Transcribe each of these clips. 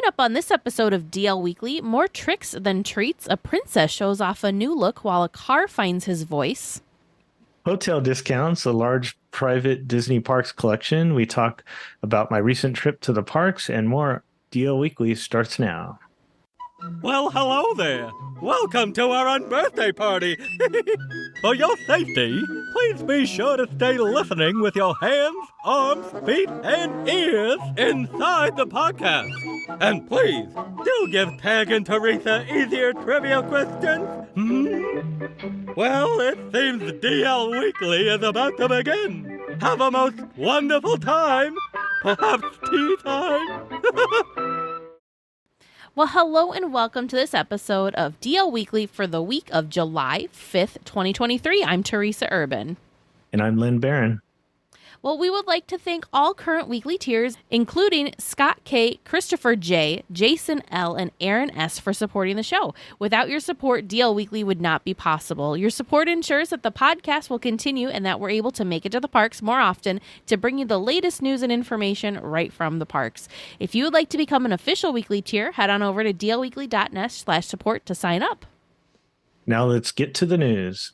Coming up on this episode of DL Weekly, more tricks than treats. A princess shows off a new look while a car finds his voice. Hotel discounts, a large private Disney Parks collection. We talk about my recent trip to the parks and more. DL Weekly starts now. Well, hello there. Welcome to our unbirthday party. For your safety, please be sure to stay listening with your hands, arms, feet, and ears inside the podcast. And please, do give Tag and Teresa easier trivia questions. Well, it seems DL Weekly is about to begin. Have a most wonderful time. Perhaps tea time. Well, hello and welcome to this episode of DL Weekly for the week of July 5th, 2023. I'm Teresa Urban. And I'm Lynn Barron. Well, we would like to thank all current weekly tiers, including Scott K., Christopher J., Jason L., and Aaron S. for supporting the show. Without your support, DL Weekly would not be possible. Your support ensures that the podcast will continue and that we're able to make it to the parks more often to bring you the latest news and information right from the parks. If you would like to become an official weekly tier, head on over to dlweekly.net/support to sign up. Now let's get to the news.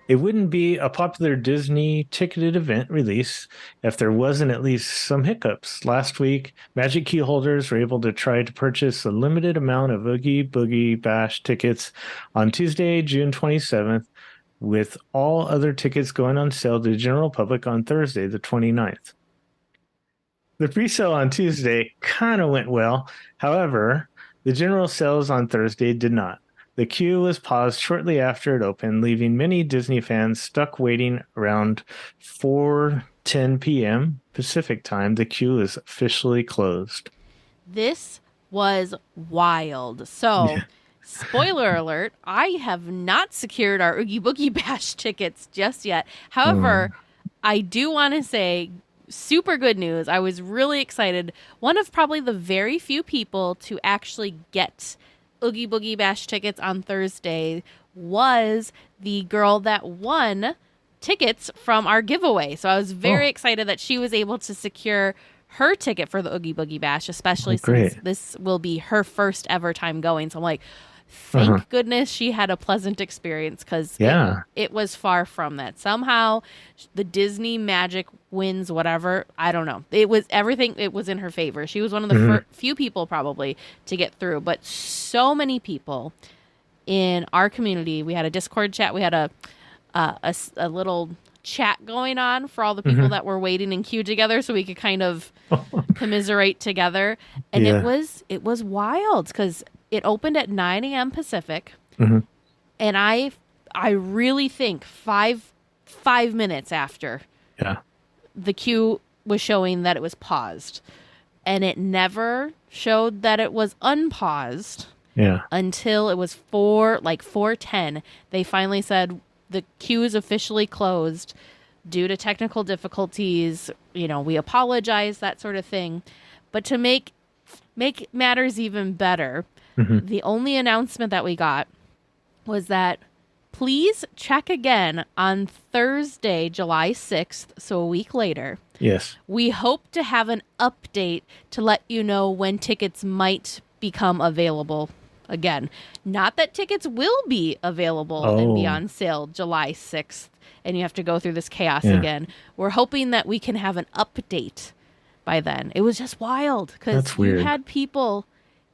It wouldn't be a popular Disney ticketed event release if there wasn't at least some hiccups. Last week, Magic Key holders were able to try to purchase a limited amount of Oogie Boogie Bash tickets on Tuesday, June 27th, with all other tickets going on sale to the general public on Thursday, the 29th. The pre-sale on Tuesday kind of went well. However, the general sales on Thursday did not. The queue was paused shortly after it opened, leaving many Disney fans stuck waiting around 4:10 p.m. Pacific time. The queue is officially closed. This was wild. So, spoiler alert, I have not secured our Oogie Boogie Bash tickets just yet. However, I do want to say super good news. I was really excited. One of probably the very few people to actually get Oogie Boogie Bash tickets on Thursday was the girl that won tickets from our giveaway. So I was very excited that she was able to secure her ticket for the Oogie Boogie Bash, especially since this will be her first ever time going. So I'm like, thank goodness she had a pleasant experience, because it was far from that. Somehow the Disney magic wins whatever. I don't know. It was everything. It was in her favor. She was one of the few people probably to get through, but so many people in our community. We had a Discord chat. We had a little chat going on for all the people that were waiting in queue together, so we could kind of commiserate together. And it was wild, because it opened at 9 a.m. Pacific, and I really think five minutes after the queue was showing that it was paused, and it never showed that it was unpaused until it was 4:10. They finally said the queue is officially closed due to technical difficulties. You know, we apologize, that sort of thing. But to make matters even better, the only announcement that we got was that please check again on Thursday, July 6th, so a week later. Yes. We hope to have an update to let you know when tickets might become available again. Not that tickets will be available and be on sale July 6th, and you have to go through this chaos again. We're hoping that we can have an update by then. It was just wild, because you had people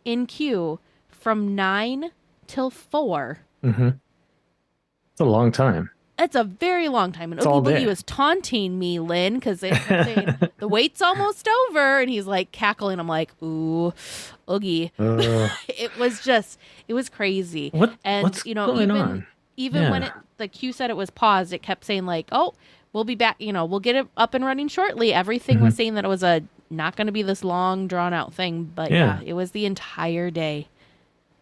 in queue from 9 till 4. It's a long time. It's a very long time. And Oogie Boogie was taunting me, Lynn, because they kept saying, the wait's almost over. And he's like cackling. I'm like, ooh, Oogie. It was crazy. What's going on? Even when the queue said it was paused, it kept saying like, oh, we'll be back. You know, we'll get it up and running shortly. Everything was saying that it was not going to be this long, drawn out thing. But it was the entire day.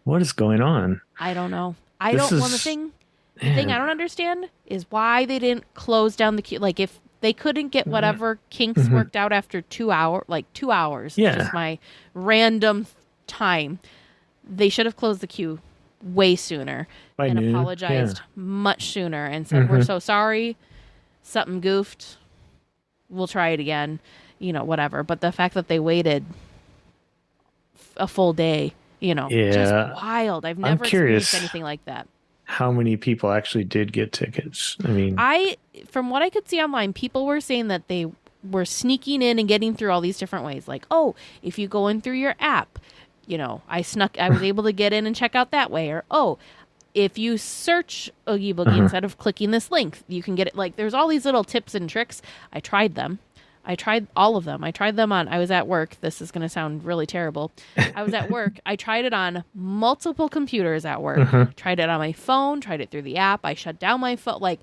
What is going on? I don't know. The thing I don't understand is why they didn't close down the queue. Like, if they couldn't get whatever kinks worked out after 2 hours, just my random time, they should have closed the queue way sooner By and noon, apologized yeah. much sooner and said, we're so sorry. Something goofed. We'll try it again, whatever. But the fact that they waited a full day, just wild. I've never experienced anything like that. How many people actually did get tickets? I mean, from what I could see online, people were saying that they were sneaking in and getting through all these different ways. Like, oh, if you go in through your app, I was able to get in and check out that way. Or, oh, if you search Oogie Boogie instead of clicking this link, you can get it. Like, there's all these little tips and tricks. I tried them. I tried all of them. I tried them I was at work. This is going to sound really terrible. I was at work. I tried it on multiple computers at work. Tried it on my phone, tried it through the app. I shut down my phone. Like,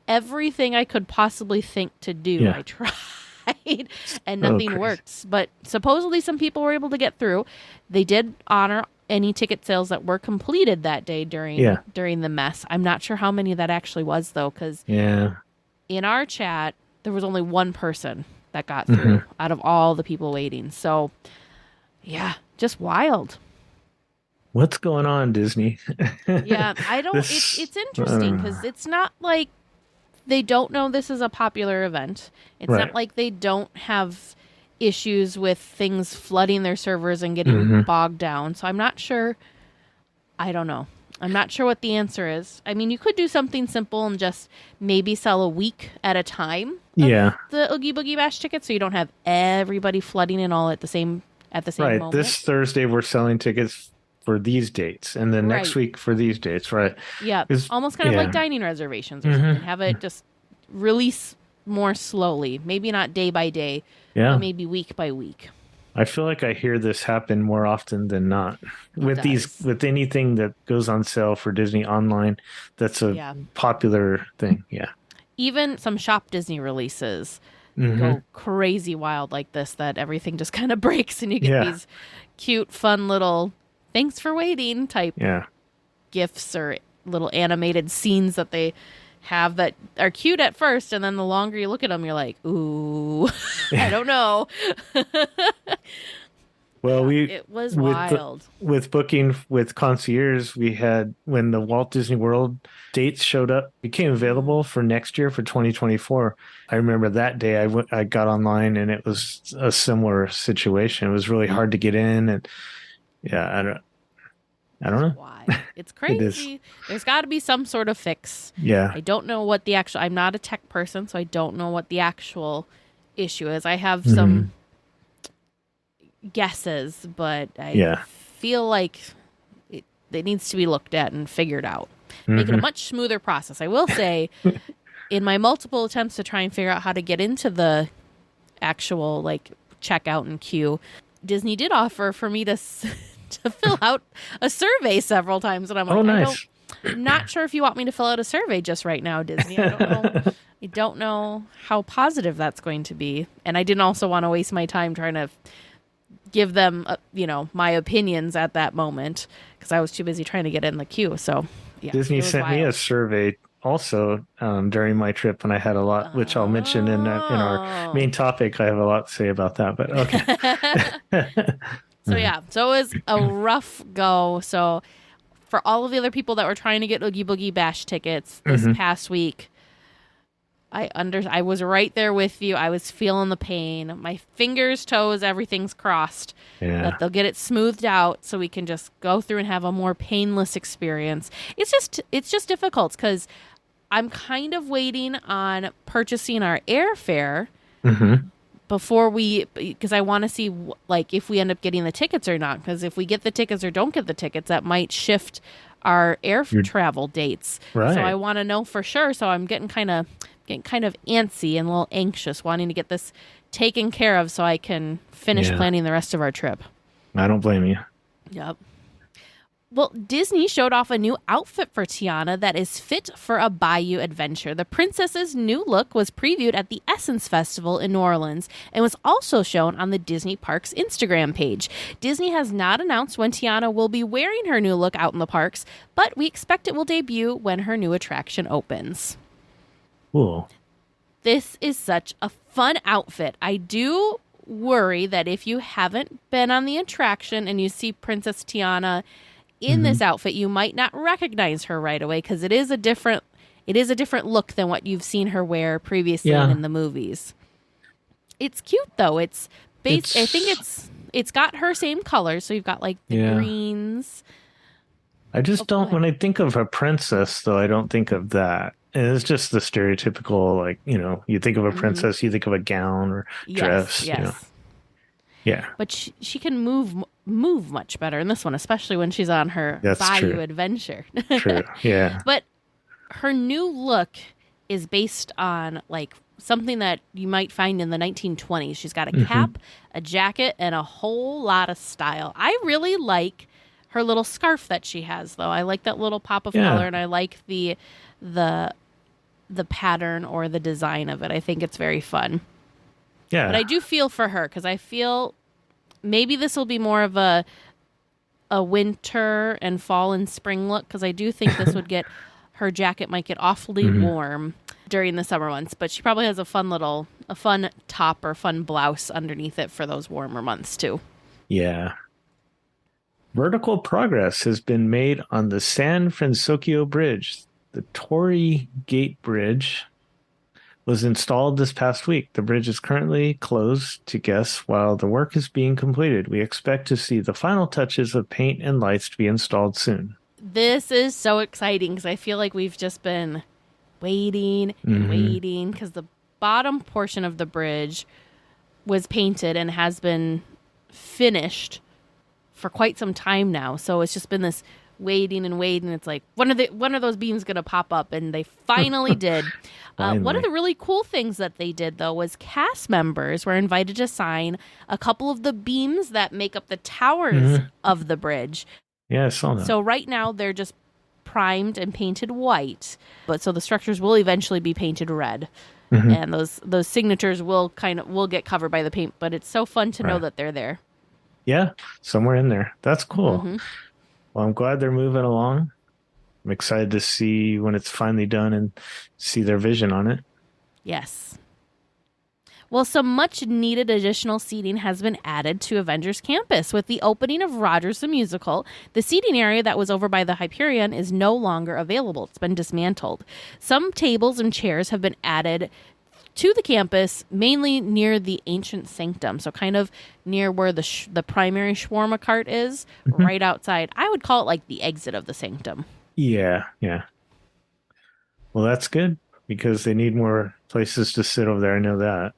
everything I could possibly think to do, I tried, and nothing worked. But supposedly some people were able to get through. They did honor any ticket sales that were completed that day during the mess. I'm not sure how many that actually was, though, because in our chat, there was only one person that got through out of all the people waiting. So, yeah, just wild. What's going on, Disney? Yeah, I don't. It's interesting because it's not like they don't know this is a popular event. It's not like they don't have issues with things flooding their servers and getting bogged down. So I'm not sure. I don't know. I'm not sure what the answer is. I mean, you could do something simple and just maybe sell a week at a time of the Oogie Boogie Bash tickets, so you don't have everybody flooding in all at the same moment. This Thursday we're selling tickets for these dates, and then next week for these dates, right? Yeah, almost kind of like dining reservations or something. Have it just release more slowly, maybe not day by day, but maybe week by week. I feel like I hear this happen more often than not with anything that goes on sale for Disney online. That's a popular thing. Yeah. Even some Shop Disney releases go crazy wild like this, that everything just kind of breaks and you get these cute, fun little thanks for waiting type gifs or little animated scenes that they have that are cute at first, and then the longer you look at them, you're like, ooh, I don't know. Well, it was wild. With booking with concierge, we had, when the Walt Disney World dates showed up, became available for next year for 2024. I remember that day I got online and it was a similar situation. It was really hard to get in, and I don't know. Why? It's crazy. There's got to be some sort of fix. Yeah. I don't know what I'm not a tech person, so I don't know what the actual issue is. I have some guesses, but I feel like it needs to be looked at and figured out. Make it a much smoother process. I will say, in my multiple attempts to try and figure out how to get into the actual checkout and queue, Disney did offer for me to fill out a survey several times, and I'm like, nice. I'm not sure if you want me to fill out a survey just right now, Disney. I don't know. I don't know how positive that's going to be, and I didn't also want to waste my time trying to give them, my opinions at that moment because I was too busy trying to get in the queue. So, yeah, Disney sent me a survey also during my trip, and I had a lot, which I'll mention in our main topic. I have a lot to say about that, but okay. So it was a rough go. So for all of the other people that were trying to get Oogie Boogie Bash tickets this past week, I was right there with you. I was feeling the pain. My fingers, toes, everything's crossed. That they'll get it smoothed out so we can just go through and have a more painless experience. It's just difficult because I'm kind of waiting on purchasing our airfare before because I want to see if we end up getting the tickets or not. Because if we get the tickets or don't get the tickets, that might shift our air travel dates. Right. So I want to know for sure. So I'm getting kind of antsy and a little anxious, wanting to get this taken care of so I can finish planning the rest of our trip. I don't blame you. Yep. Well, Disney showed off a new outfit for Tiana that is fit for a bayou adventure. The princess's new look was previewed at the Essence Festival in New Orleans and was also shown on the Disney Parks Instagram page. Disney has not announced when Tiana will be wearing her new look out in the parks, but we expect it will debut when her new attraction opens. Cool. This is such a fun outfit. I do worry that if you haven't been on the attraction and you see Princess Tiana in this outfit, you might not recognize her right away because it is a different look than what you've seen her wear previously and in the movies. It's cute though. I think it's got her same colors. So you've got like the greens. I just don't. When I think of a princess, though, I don't think of that. And it's just the stereotypical, like, you think of a princess, you think of a gown or dress. Yes. Yeah. But she can move much better in this one, especially when she's on her bayou adventure. True. Yeah. But her new look is based on like something that you might find in the 1920s. She's got a cap, a jacket, and a whole lot of style. I really like her little scarf that she has, though. I like that little pop of color, and I like the pattern or the design of it. I think it's very fun. Yeah. But I do feel for her because I feel maybe this will be more of a winter and fall and spring look because I do think this would get her jacket might get awfully warm during the summer months, but she probably has a fun top or fun blouse underneath it for those warmer months too. Yeah. Vertical progress has been made on the San Francisco Bridge. The Torrey Gate Bridge was installed this past week. The bridge is currently closed to guests while the work is being completed. We expect to see the final touches of paint and lights to be installed soon. This is so exciting because I feel like we've just been waiting and waiting because the bottom portion of the bridge was painted and has been finished for quite some time now. So it's just been this waiting and waiting. It's like, when are those beams going to pop up? And they finally did. One of the really cool things that they did, though, was cast members were invited to sign a couple of the beams that make up the towers of the bridge. Yeah, I saw that. So right now they're just primed and painted white, but so the structures will eventually be painted red. And those signatures will get covered by the paint, but it's so fun to know that they're there. Yeah, somewhere in there. That's cool. Well, I'm glad they're moving along. I'm excited to see when it's finally done and see their vision on it. Yes. Well, some much-needed additional seating has been added to Avengers Campus. With the opening of Rogers the Musical, the seating area that was over by the Hyperion is no longer available. It's been dismantled. Some tables and chairs have been added to the campus, mainly near the ancient sanctum, so kind of near where the primary shawarma cart is, right outside. I would call it like the exit of the sanctum. Yeah. Well, that's good because they need more places to sit over there. I know that.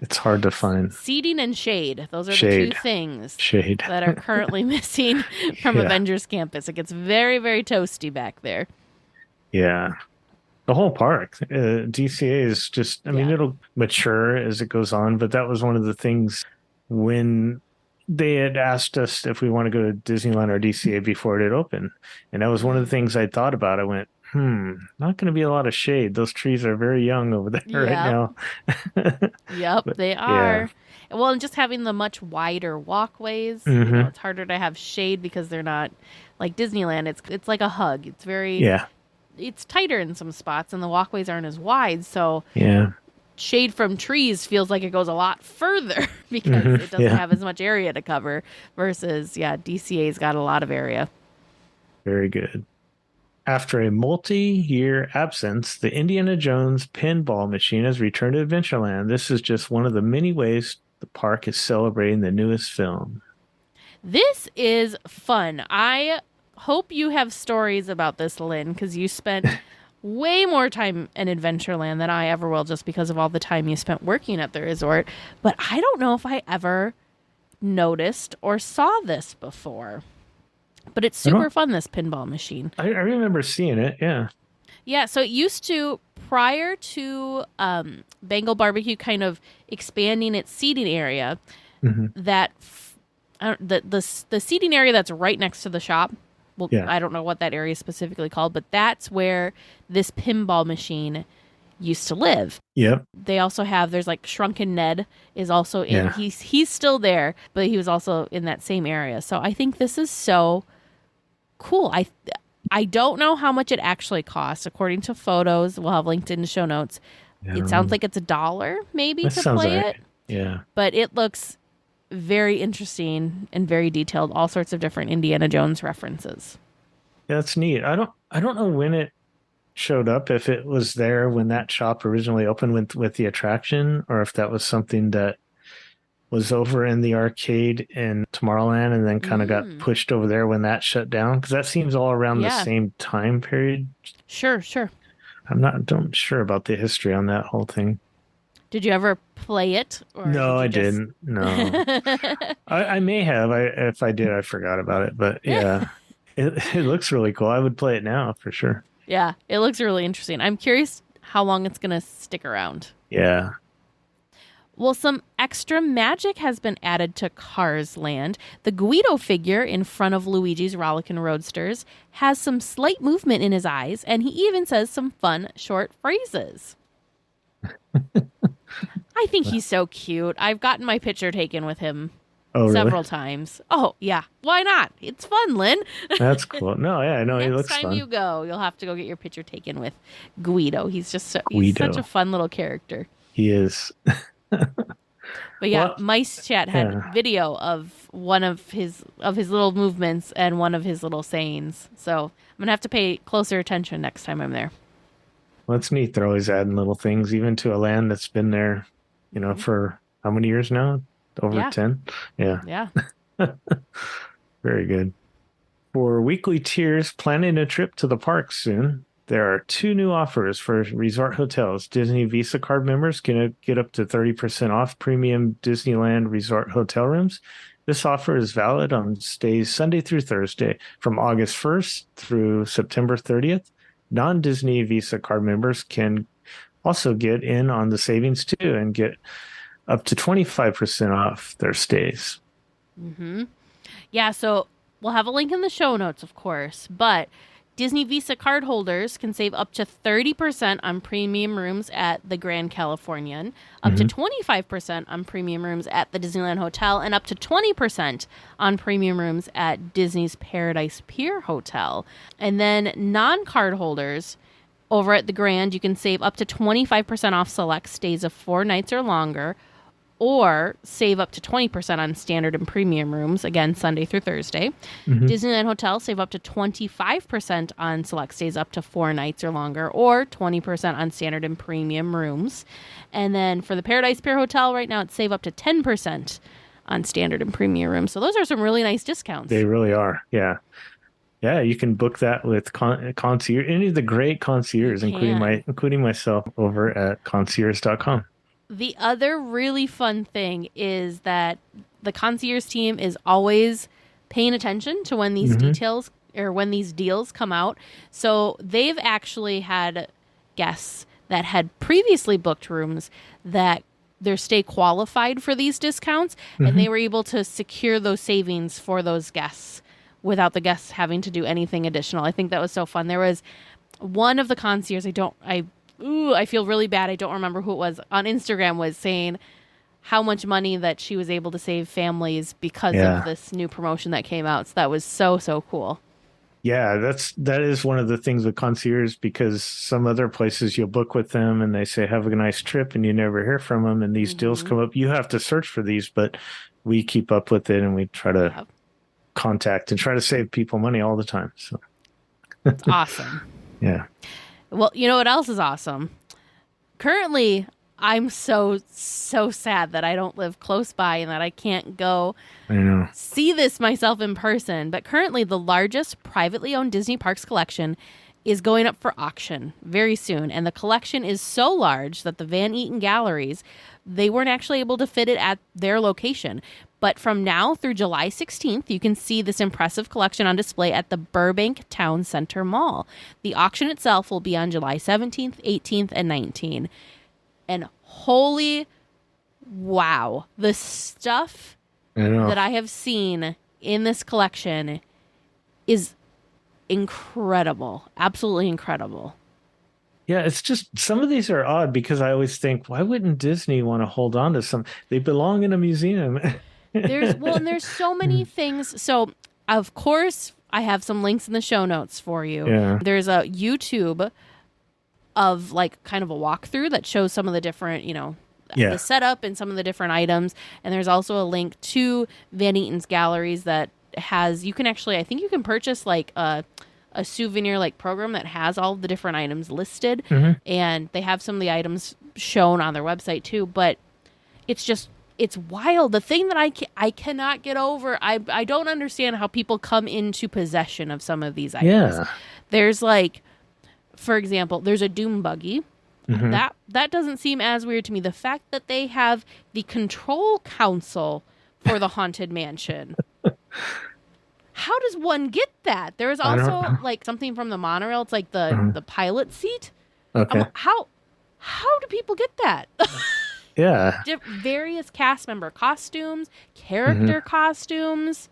It's hard to find. Seating and shade. Those are the two things that are currently missing from Avengers Campus. It gets very, very toasty back there. Yeah. The whole park, DCA is just, I mean, it'll mature as it goes on, but that was one of the things when they had asked us if we want to go to Disneyland or DCA before it had opened. And that was one of the things I thought about. I went, not going to be a lot of shade. Those trees are very young over there right now. But, they are. Yeah. Well, and just having the much wider walkways, it's harder to have shade because they're not like Disneyland. It's like a hug. It's very... It's tighter in some spots, and the walkways aren't as wide, so shade from trees feels like it goes a lot further because it doesn't have as much area to cover versus, DCA's got a lot of area. Very good. After a multi-year absence, the Indiana Jones pinball machine has returned to Adventureland. This is just one of the many ways the park is celebrating the newest film. This is fun. I hope you have stories about this, Lynn, because you spent way more time in Adventureland than I ever will just because of all the time you spent working at the resort. But I don't know if I ever noticed or saw this before. But it's super fun, this pinball machine. I remember seeing it, Yeah, so it used to, prior to Bengal Barbecue kind of expanding its seating area, that the seating area that's right next to the shop, I don't know what that area is specifically called, but that's where this pinball machine used to live. Yep. They also have, there's like Shrunken Ned is also in, he's still there, but he was also in that same area. So I think this is so cool. I don't know how much it actually costs. According to photos, we'll have linked in the show notes. It sounds like it's $1 maybe to play it. Yeah. But it looks very interesting and very detailed, all sorts of different Indiana Jones references. Yeah, that's neat. I don't know when it showed up, if it was there when that shop originally opened with the attraction, or if that was something that was over in the arcade in Tomorrowland and then kind of got pushed over there when that shut down, because that seems all around the same time period. Sure. I'm not sure about the history on that whole thing. Did you ever play it? Or No, I didn't. No. I may have. If I did, I forgot about it. But yeah, it looks really cool. I would play it now for sure. Yeah, it looks really interesting. I'm curious how long it's going to stick around. Yeah. Well, some extra magic has been added to Cars Land. The Guido figure in front of Luigi's Rollickin' Roadsters has some slight movement in his eyes, and he even says some fun short phrases. I think he's so cute. I've gotten my picture taken with him several times. Oh, yeah. Why not? It's fun, Lynn. That's cool. No, yeah, I know he looks fun. Next time you go, you'll have to go get your picture taken with Guido. He's just he's such a fun little character. He is. But yeah, Mice Chat had video of one of his little movements and one of his little sayings. So I'm going to have to pay closer attention next time I'm there. Well, it's neat. They're always adding little things, even to a land that's been there, for how many years now? Over 10? Yeah. Very good. For weekly tiers planning a trip to the park soon, there are 2 new offers for resort hotels. Disney Visa card members can get up to 30% off premium Disneyland resort hotel rooms. This offer is valid on stays Sunday through Thursday from August 1st through September 30th. Non-Disney Visa card members can also get in on the savings too and get up to 25% off their stays. Mm-hmm. Yeah, so we'll have a link in the show notes, of course, but Disney Visa card holders can save up to 30% on premium rooms at the Grand Californian, up to 25% on premium rooms at the Disneyland Hotel, and up to 20% on premium rooms at Disney's Paradise Pier Hotel. And then non-card holders over at the Grand, you can save up to 25% off select stays of 4 nights or longer, or save up to 20% on standard and premium rooms, again, Sunday through Thursday. Disneyland Hotel, save up to 25% on select stays up to 4 nights or longer, or 20% on standard and premium rooms. And then for the Paradise Pier Hotel, right now, it's save up to 10% on standard and premium rooms. So those are some really nice discounts. They really are, yeah. Yeah, you can book that with concierge, any of the great concierges, including myself over at concierge.com. The other really fun thing is that the concierge team is always paying attention to when these details or when these deals come out. So they've actually had guests that had previously booked rooms that their stay qualified for these discounts, and they were able to secure those savings for those guests without the guests having to do anything additional. I think that was so fun. There was one of the concierges, I feel really bad. I don't remember who it was. On Instagram was saying how much money that she was able to save families because of this new promotion that came out. So that was so cool. Yeah, that is one of the things with concierge, because some other places you'll book with them and they say, have a nice trip, and you never hear from them. And these deals come up. You have to search for these, but we keep up with it and we try to contact and try to save people money all the time. So it's awesome. Yeah. Well, you know what else is awesome? Currently, I'm so sad that I don't live close by and that I can't go see this myself in person. But currently, the largest privately owned Disney Parks collection is going up for auction very soon. And the collection is so large that the Van Eaton Galleries, they weren't actually able to fit it at their location. But from now through July 16th, you can see this impressive collection on display at the Burbank Town Center Mall. The auction itself will be on July 17th, 18th, and 19th. And holy wow, the stuff that I have seen in this collection is incredible. Absolutely incredible. Yeah, it's just some of these are odd because I always think, why wouldn't Disney want to hold on to some? They belong in a museum. There's so many things. So, of course, I have some links in the show notes for you. Yeah. There's a YouTube of like kind of a walkthrough that shows some of the different, the setup and some of the different items. And there's also a link to Van Eaton's Galleries that has, you can actually, I think you can purchase like a souvenir like program that has all the different items listed. And they have some of the items shown on their website too. But it's wild. The thing that I cannot get over, I don't understand how people come into possession of some of these items. Yeah. There's like, for example, there's a Doom buggy. That doesn't seem as weird to me. The fact that they have the control console for the Haunted Mansion. How does one get that? There is also like something from the monorail. It's like the pilot seat. Okay. How do people get that? Yeah. Various cast member costumes, character costumes.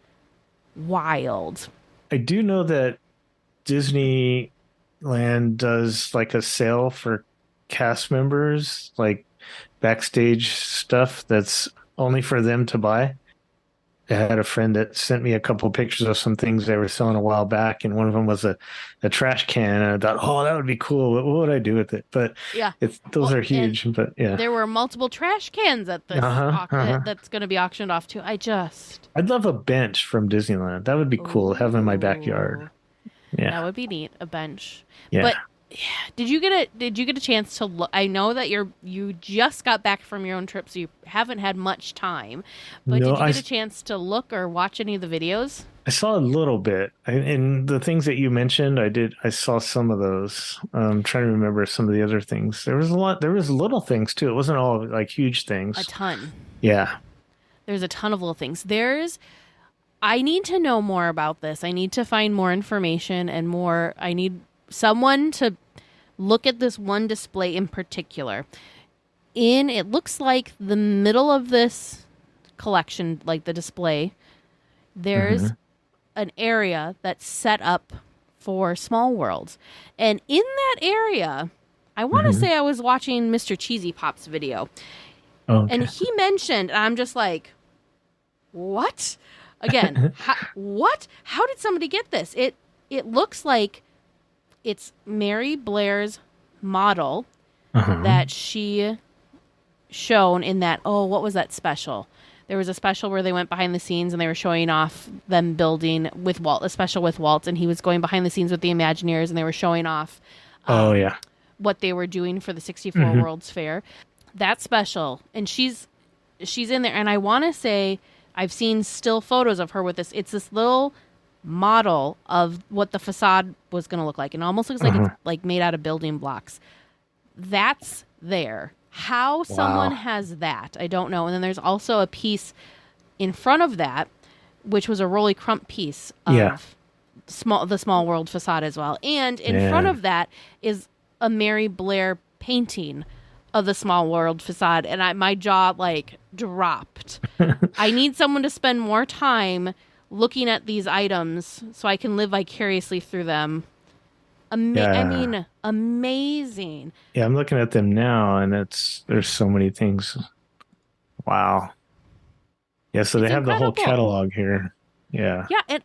Wild. I do know that Disneyland does like a sale for cast members, like backstage stuff that's only for them to buy. I had a friend that sent me a couple of pictures of some things they were selling a while back, and one of them was a trash can. And I thought, oh, that would be cool. What would I do with it? But those are huge. But yeah, there were multiple trash cans at this that's going to be auctioned off too. I'd love a bench from Disneyland. That would be cool to have in my backyard. Yeah, that would be neat. A bench. Yeah. But did you get a chance to look? I know that you just got back from your own trip, so you haven't had much time. But did you get a chance to look or watch any of the videos? I saw a little bit, and the things that you mentioned, I saw some of those. I'm trying to remember some of the other things. There was a lot. There was little things too. It wasn't all like huge things. A ton. Yeah. There's a ton of little things. I need to know more about this. I need to find more information and more. I need someone to look at this one display in particular. It looks like the middle of this collection, like the display, there's an area that's set up for Small Worlds. And in that area, I want to say I was watching Mr. Cheesy Pop's video. Okay. And he mentioned, and I'm just like, what? Again, what? How did somebody get this? It looks like it's Mary Blair's model that she shown in that, what was that special? There was a special where they went behind the scenes and they were showing off them building with Walt, a special with Walt, and he was going behind the scenes with the Imagineers and they were showing off what they were doing for the 64 World's Fair. That special, and she's in there, and I want to say I've seen still photos of her with this. It's this little model of what the facade was going to look like. It almost looks like it's like made out of building blocks. That's there. How someone has that, I don't know. And then there's also a piece in front of that, which was a Rolly Crump piece of the Small World facade as well. And in front of that is a Mary Blair painting of the Small World facade. And my jaw like dropped. I need someone to spend more time looking at these items so I can live vicariously through them. I mean, amazing. Yeah, I'm looking at them now, and there's so many things. Wow. Yeah, so they have the whole catalog here. Yeah. Yeah, and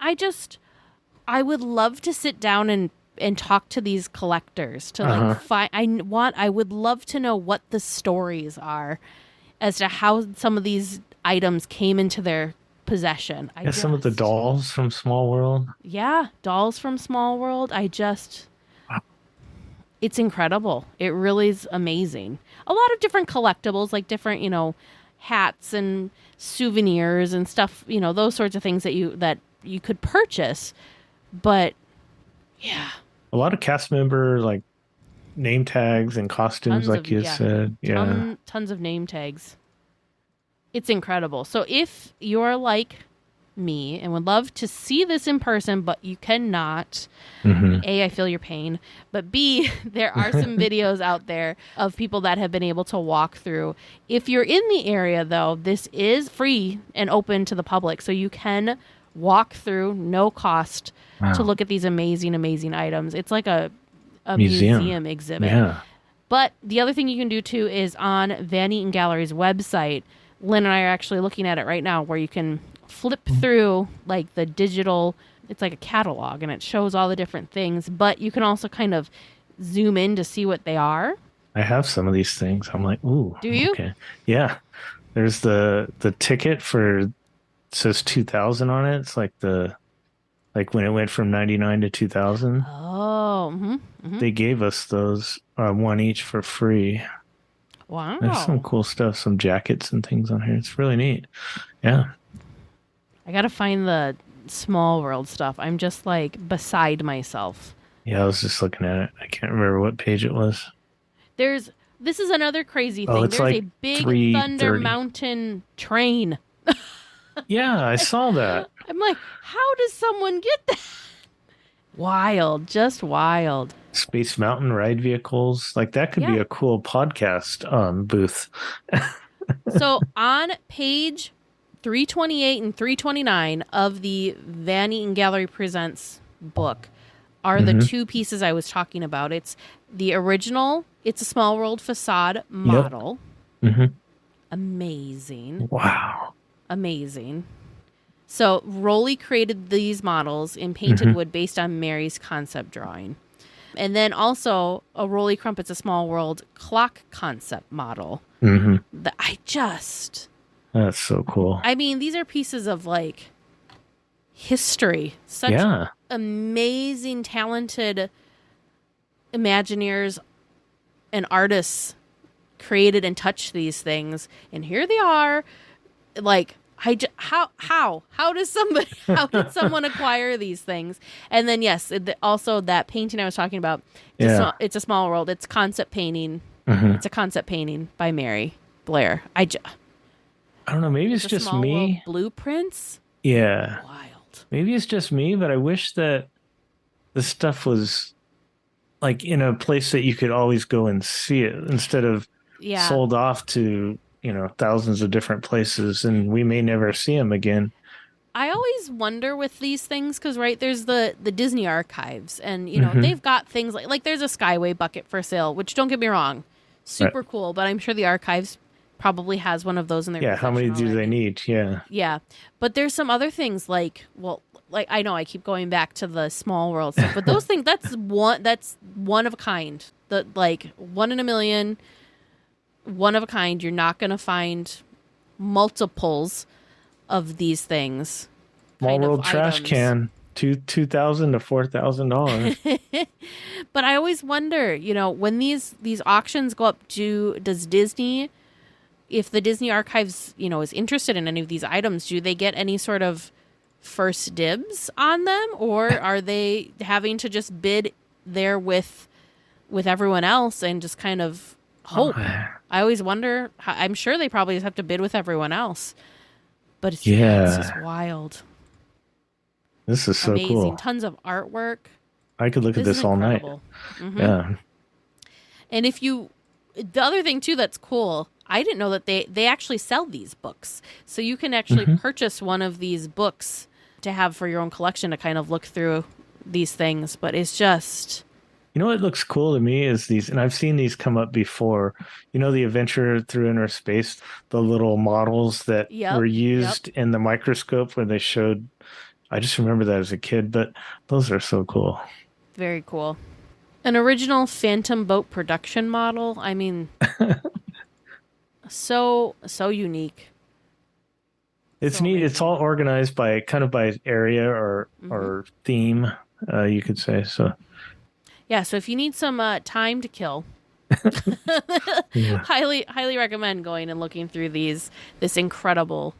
I would love to sit down and talk to these collectors to like find. I would love to know what the stories are as to how some of these items came into their possession. Some of the dolls from Small World. Yeah, dolls from Small World. It's incredidible. It really is amazing. A lot of different collectibles, like different, hats and souvenirs and stuff, those sorts of things that you could purchase. But yeah. A lot of cast member like name tags and costumes, you said. Yeah. Tons of name tags. It's incredible. So if you're like me and would love to see this in person, but you cannot, A, I feel your pain, but B, there are some videos out there of people that have been able to walk through. If you're in the area, though, this is free and open to the public, so you can walk through, no cost, to look at these amazing, amazing items. It's like a museum exhibit. Yeah. But the other thing you can do, too, is on Van Eaton Galleries' website, Lynn and I are actually looking at it right now, where you can flip through like the digital, it's like a catalog and it shows all the different things, but you can also kind of zoom in to see what they are. I have some of these things. I'm like, ooh, Do you? okay. Yeah. There's the ticket for it says 2000 on it. It's like when it went from 99 to 2000. Oh, They gave us those one each for free. There's some wow. cool stuff, some jackets and things on here. It's really neat. Yeah. I gotta find the Small World stuff. I'm just like beside myself. Yeah, I was just looking at it. I can't remember what page it was. There's this is another crazy Oh, thing. it's There's a like big Thunder 330. Mountain train. Yeah, I saw that. I'm like, how does someone get that? Wild, just wild. Space Mountain ride vehicles. Like that could be Yeah. a cool podcast booth. So on page 328 and 329 of the Van Eaton Gallery Presents book are the two pieces I was talking about. It's the original, it's a Small World facade model. hmm Amazing. Wow. Amazing. So Rowley created these models in painted wood based on Mary's concept drawing. And then also a Rowley Crumpets, a Small World clock concept model. hmm That That's so cool. I mean, these are pieces of like history. Such Yeah. amazing, talented Imagineers and artists created and touched these things. And here they are. Like, how does somebody, how did someone acquire these things? And then, yes, also that painting I was talking about, it's a Small World. It's concept painting. It's a concept painting by Mary Blair. I don't know. Maybe it's The just Small World me. blueprints. Yeah. Wild. Maybe it's just me, but I wish that the stuff was like in a place that you could always go and see it instead of Yeah. sold off to, thousands of different places and we may never see them again. I always wonder with these things because, right, there's the Disney archives and, they've got things like there's a Skyway bucket for sale, which don't get me wrong, super cool, but I'm sure the archives probably has one of those in their Yeah, how many do they need? Yeah. Yeah, but there's some other things like I know I keep going back to the Small World stuff, but those things that's one of a kind. The like 1 in a million, one of a kind. You're not going to find multiples of these things. Small World trash can, $2,000 to $4,000. But I always wonder, when these auctions go up, does Disney, if the Disney Archives, is interested in any of these items, do they get any sort of first dibs on them, or are they having to just bid there with everyone else and just kind of hope? I always wonder. I'm sure they probably just have to bid with everyone else. But it's just wild. This is so amazing. cool. Tons of artwork. I could look at this all night. Yeah. And the other thing too that's cool, I didn't know that they actually sell these books. So you can actually purchase one of these books to have for your own collection to kind of look through these things. But it's just... what looks cool to me is these, and I've seen these come up before. The Adventure Through Inner Space, the little models that were used in the microscope where they showed. I just remember that as a kid, but those are so cool. Very cool. An original Phantom Boat production model. I mean, so unique. It's so neat. amazing. It's all organized by area or theme, you could say. So. Yeah, so if you need some time to kill, highly recommend going and looking through this incredible.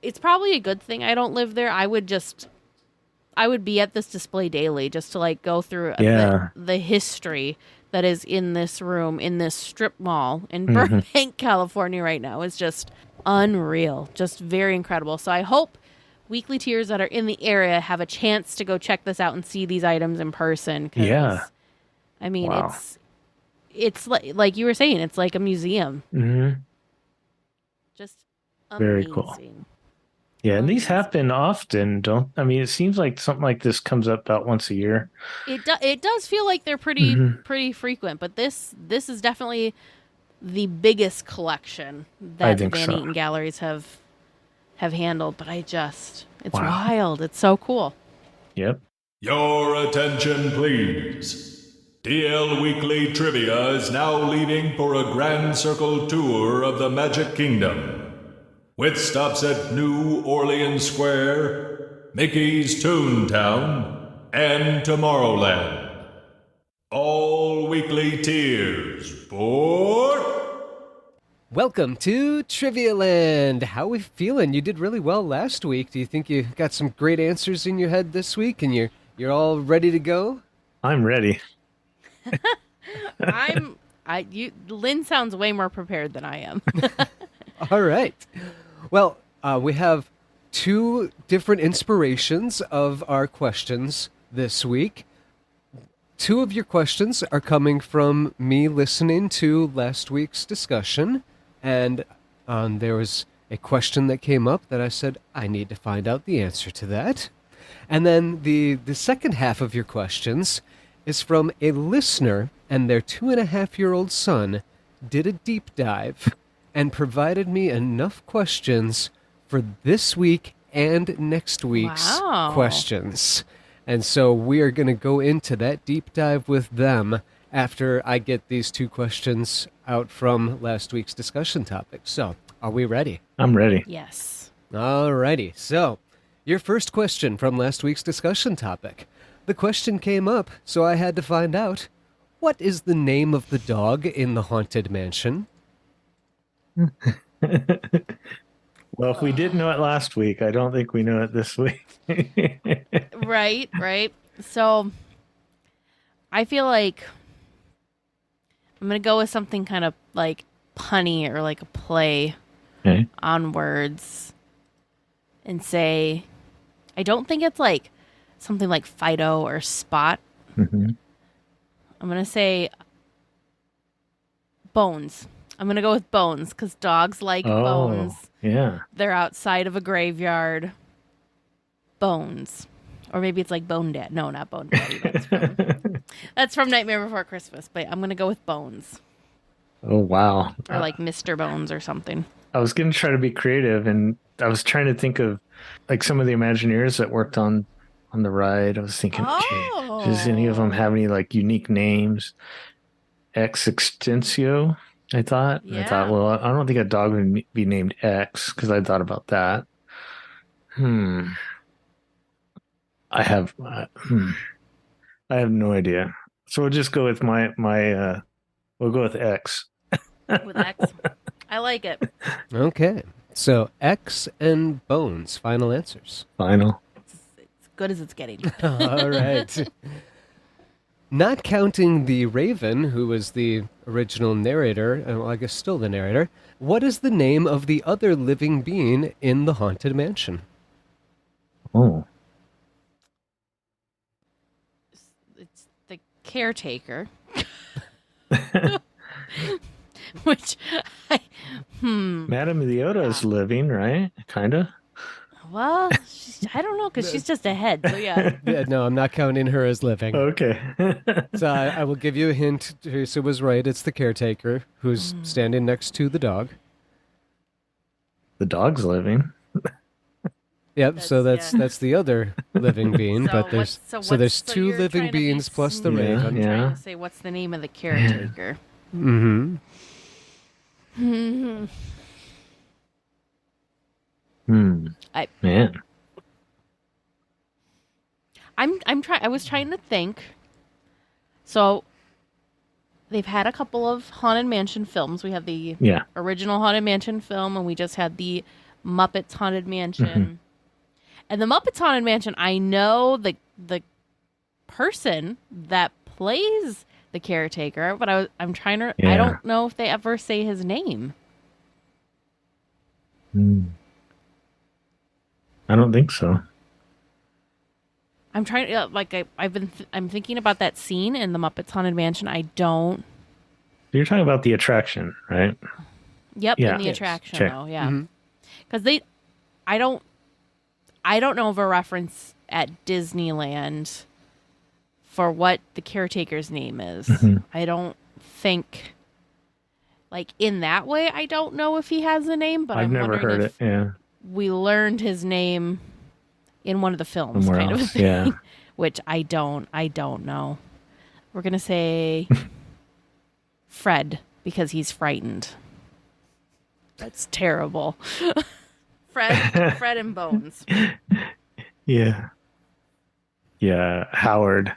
It's probably a good thing I don't live there. I would be at this display daily just to like go through the history that is in this room in this strip mall in Burbank, California right now. Is just unreal, just very incredible. So I hope Weekly Tiers that are in the area have a chance to go check this out and see these items in person. I mean, it's like you were saying, it's like a museum. Just amazing. Very cool. Yeah, and these happen often, it seems like something like this comes up about once a year. It does feel like they're pretty frequent, but this is definitely the biggest collection that Van Eaton Galleries have handled, but it's wild. It's so cool. Yep. Your attention, please. DL Weekly Trivia is now leaving for a grand circle tour of the Magic Kingdom, with stops at New Orleans Square, Mickey's Toontown, and Tomorrowland. All weekly tiers for... Welcome to Trivia Land. How are we feeling? You did really well last week. Do you think you got some great answers in your head this week and you're all ready to go? I'm ready. Lynn sounds way more prepared than I am. All right. Well, we have two different inspirations of our questions this week. Two of your questions are coming from me listening to last week's discussion, and there was a question that came up that I said, I need to find out the answer to that. And then the second half of your questions is from a listener, and their 2.5-year-old son did a deep dive and provided me enough questions for this week and next week's questions. And so we are going to go into that deep dive with them after I get these two questions out from last week's discussion topic. So, are we ready? I'm ready. Yes. All righty. So, your first question from last week's discussion topic. The question came up, so I had to find out, what is the name of the dog in the Haunted Mansion? Well, if we didn't know it last week, I don't think we know it this week. Right. So I feel like I'm going to go with something kind of like punny or like a play on words and say, I don't think it's like something like Fido or Spot. Mm-hmm. I'm going to say Bones. I'm going to go with Bones because dogs like bones. Yeah. They're outside of a graveyard. Bones. Or maybe it's like Bone Dad. No, not Bone Daddy. That's from Nightmare Before Christmas. But I'm going to go with Bones. Oh, wow. Or like Mr. Bones or something. I was going to try to be creative, and I was trying to think of like some of the Imagineers that worked on the ride. I was thinking, okay, does any of them have any like unique names? Ex Extensio, I thought. Yeah. I thought, well, I don't think a dog would be named X because I thought about that. I have no idea. So we'll just go with we'll go with X. With X. I like it. Okay. So, X and Bones, final answers. Final. It's good as it's getting. All right. Not counting the Raven, who was the original narrator, and well, I guess still the narrator, what is the name of the other living being in the Haunted Mansion? Oh. It's the caretaker. Which, Madame Leota is living, right? Kind of. Well, I don't know, because she's just a head, so yeah. Yeah, no, I'm not counting her as living. Okay. So I will give you a hint. Teresa was right. It's the caretaker who's standing next to the dog. The dog's living. Yep. That's the other living being. But there's there's two you're living trying to beings be plus the sneaky. Raven. Yeah. Trying to say what's the name of the caretaker. Mm-hmm. Man. I was trying to think. So they've had a couple of Haunted Mansion films. We have the original Haunted Mansion film, and we just had the Muppets Haunted Mansion. Mm-hmm. And the Muppets Haunted Mansion, I know the person that plays the caretaker, but I'm trying to. I don't know if they ever say his name. I don't think so. I'm trying to I'm thinking about that scene in the Muppets Haunted Mansion. I don't. You're talking about the attraction, right? Yep, Yeah. in the attraction Check. though, yeah. Because I don't know of a reference at Disneyland for what the caretaker's name is. I don't think, like in that way. I don't know if he has a name, but I've I'm never wondering heard if it. Yeah. we learned his name in one of the films, Somewhere kind of a else, thing, yeah. which I don't know. We're going to say Fred because he's frightened. That's terrible. Fred and Bones. Yeah. Yeah, Howard.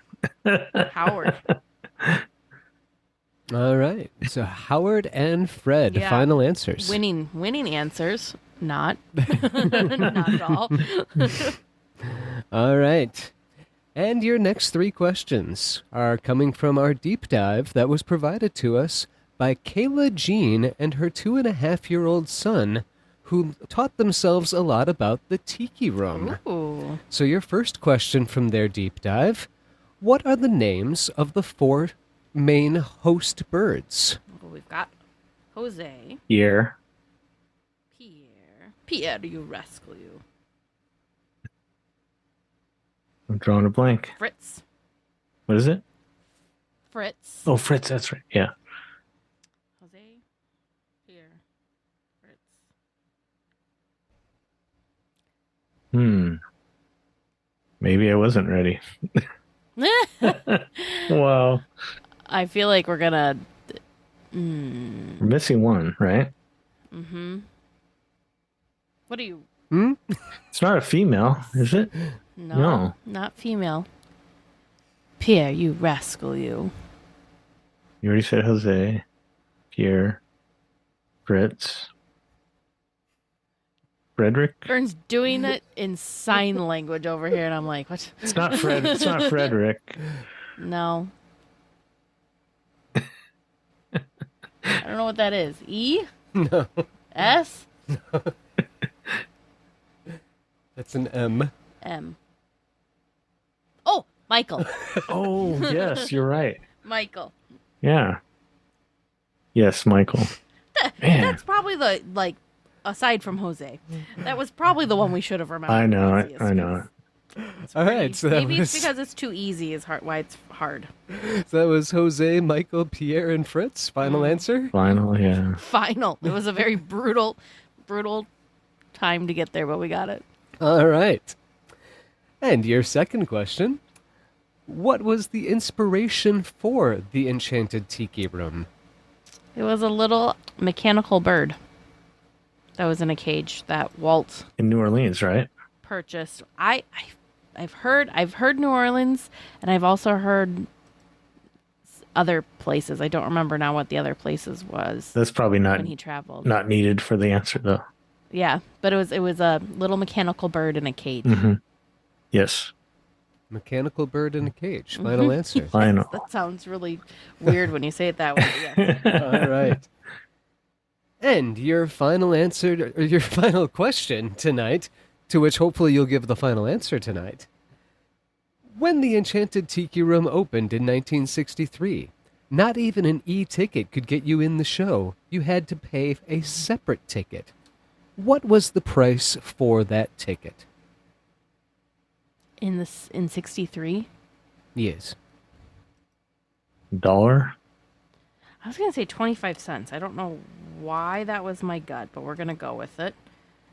Howard. All right. So Howard and Fred, Yeah. final answers. Winning answers. Not. Not at all. All right. And your next three questions are coming from our deep dive that was provided to us by Kayla Jean and her 2.5-year-old son, who taught themselves a lot about the Tiki Room. Ooh. So your first question from their deep dive, what are the names of the 4 main host birds? Well, we've got Jose. Year. Pierre, you rascal, you. I'm drawing a blank. Fritz. What is it? Fritz. Oh, Fritz, that's right. Yeah. Jose. Pierre. Fritz. Maybe I wasn't ready. Wow. I feel like we're gonna. We're missing one, right? Mm-hmm. What are you? It's not a female, is it? No. Not female. Pierre, you rascal, you. You already said Jose, Pierre, Fritz, Frederick. Vern's doing it in sign language over here, and I'm like, what? It's not Fred. It's not Frederick. No. I don't know what that is. E? No. S? That's an M. M. Oh, Michael. Oh, yes, you're right. Michael. Yeah. Yes, Michael. Man. That's probably the, like, aside from Jose, that was probably the one we should have remembered. I know. easiest, I know. it's All pretty- right, so that maybe was- it's because it's too easy is hard, why it's hard. So that was Jose, Michael, Pierre, and Fritz. Final answer? Final, yeah. Final. It was a very brutal time to get there, but we got it. All right. And your second question, what was the inspiration for the Enchanted Tiki Room? It was a little mechanical bird that was in a cage that Walt In New Orleans, right? purchased. I've heard New Orleans, and I've also heard other places. I don't remember now what the other places was That's probably not when he traveled. not needed for the answer, though. Yeah, but it was a little mechanical bird in a cage. Yes. Mechanical bird in a cage. Final answer. Final. That sounds really weird when you say it that way. But yes. All right. And your final answer, or your final question tonight, to which hopefully you'll give the final answer tonight. When the Enchanted Tiki Room opened in 1963, not even an e-ticket could get you in the show. You had to pay a separate ticket. What was the price for that ticket? In 63, Yes. $1? I was gonna say 25 cents. I don't know why that was my gut, but we're gonna go with it.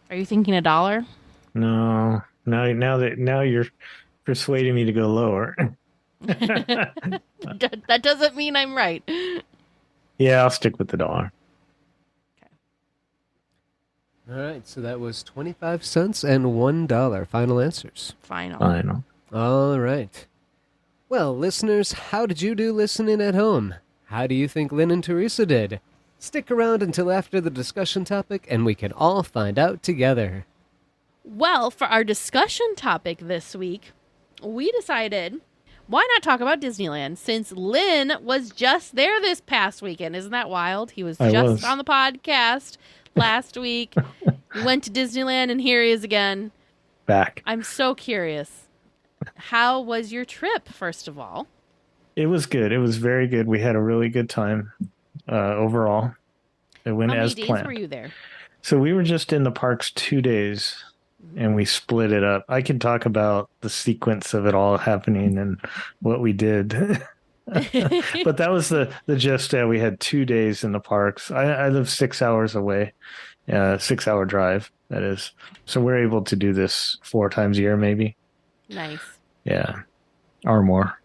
Are you thinking $1? No. Now you're persuading me to go lower. That doesn't mean I'm right. Yeah, I'll stick with the $1. All right, so that was 25 cents and $1. Final answers. Final. Final. All right. Well, listeners, how did you do listening at home? How do you think Lynn and Teresa did? Stick around until after the discussion topic, and we can all find out together. Well, for our discussion topic this week, we decided why not talk about Disneyland since Lynn was just there this past weekend. Isn't that wild? He was I just was. on the podcast last week. He went to Disneyland, and here he is again. Back. I'm so curious. How was your trip, first of all? It was good. It was very good. We had a really good time overall. It went How many as days planned. were you there? So we were just in the parks 2 days, and we split it up. I can talk about the sequence of it all happening and what we did. But that was the gist. We had 2 days in the parks. I live 6 hours away, 6-hour drive, that is. So we're able to do this 4 times a year, maybe. Nice. Yeah. Or more.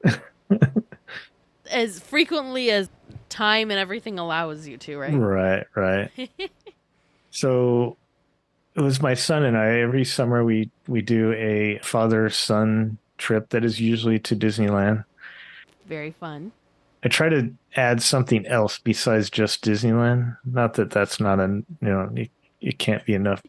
as frequently as time and everything allows you to, right? Right. So it was my son and I. Every summer we do a father-son trip that is usually to Disneyland. Very fun. I try to add something else besides just Disneyland. Not that that's not it can't be enough.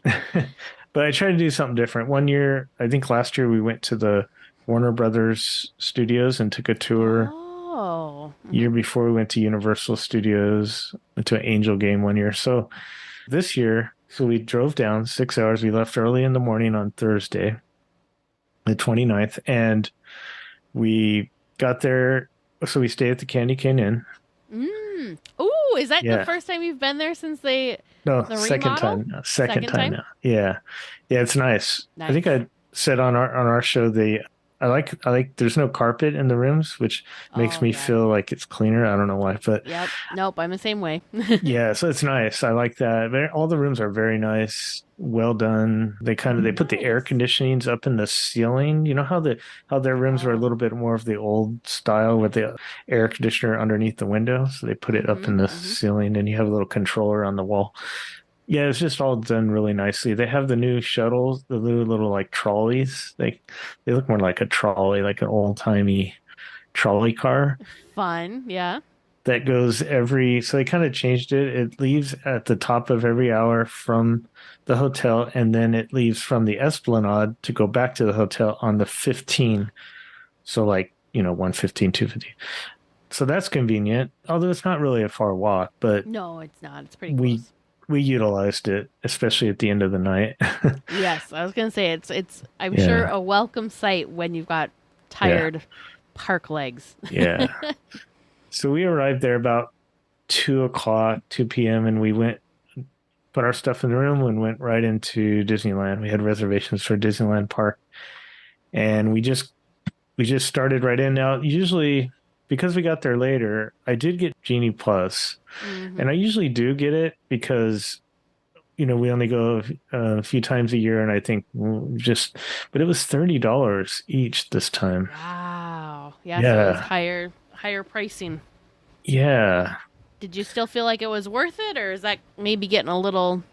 But I try to do something different. One year, I think last year we went to the Warner Brothers studios and took a tour. Oh. Year before we went to Universal Studios, went to an Angel game one year. So this year, so we drove down 6 hours. We left early in the morning on Thursday, the 29th, and we got there. So we stayed at the Candy Cane Inn. Ooh, is that the first time you've been there since the second remodel? time now. Second time now. Yeah, it's nice. I think I said on our show I like there's no carpet in the rooms, which makes me feel like it's cleaner. I don't know why, but yep. Nope, I'm the same way. yeah, so it's nice. I like that. All the rooms are very nice, well done. They put the air conditionings up in the ceiling. You know how their rooms are a little bit more of the old style with the air conditioner underneath the window. So they put it up in the ceiling, and you have a little controller on the wall. Yeah, it's just all done really nicely. They have the new shuttles, the little like trolleys. They look more like a trolley, like an old-timey trolley car. Fun, yeah. That goes so they kind of changed it. It leaves at the top of every hour from the hotel, and then it leaves from the Esplanade to go back to the hotel on the 15. So 1:15, 2:15. So that's convenient, although it's not really a far walk, but no, it's not. It's pretty close. We utilized it, especially at the end of the night. Yes, I was going to say it's I'm sure a welcome sight when you've got tired park legs. Yeah. So we arrived there about 2 p.m. and we put our stuff in the room and went right into Disneyland. We had reservations for Disneyland Park, and we just started right in. Now, usually, because we got there later, I did get Genie Plus, and I usually do get it because, we only go a few times a year, and I think but it was $30 each this time. Wow. Yeah. So it was higher pricing. Yeah. Did you still feel like it was worth it, or is that maybe getting a little...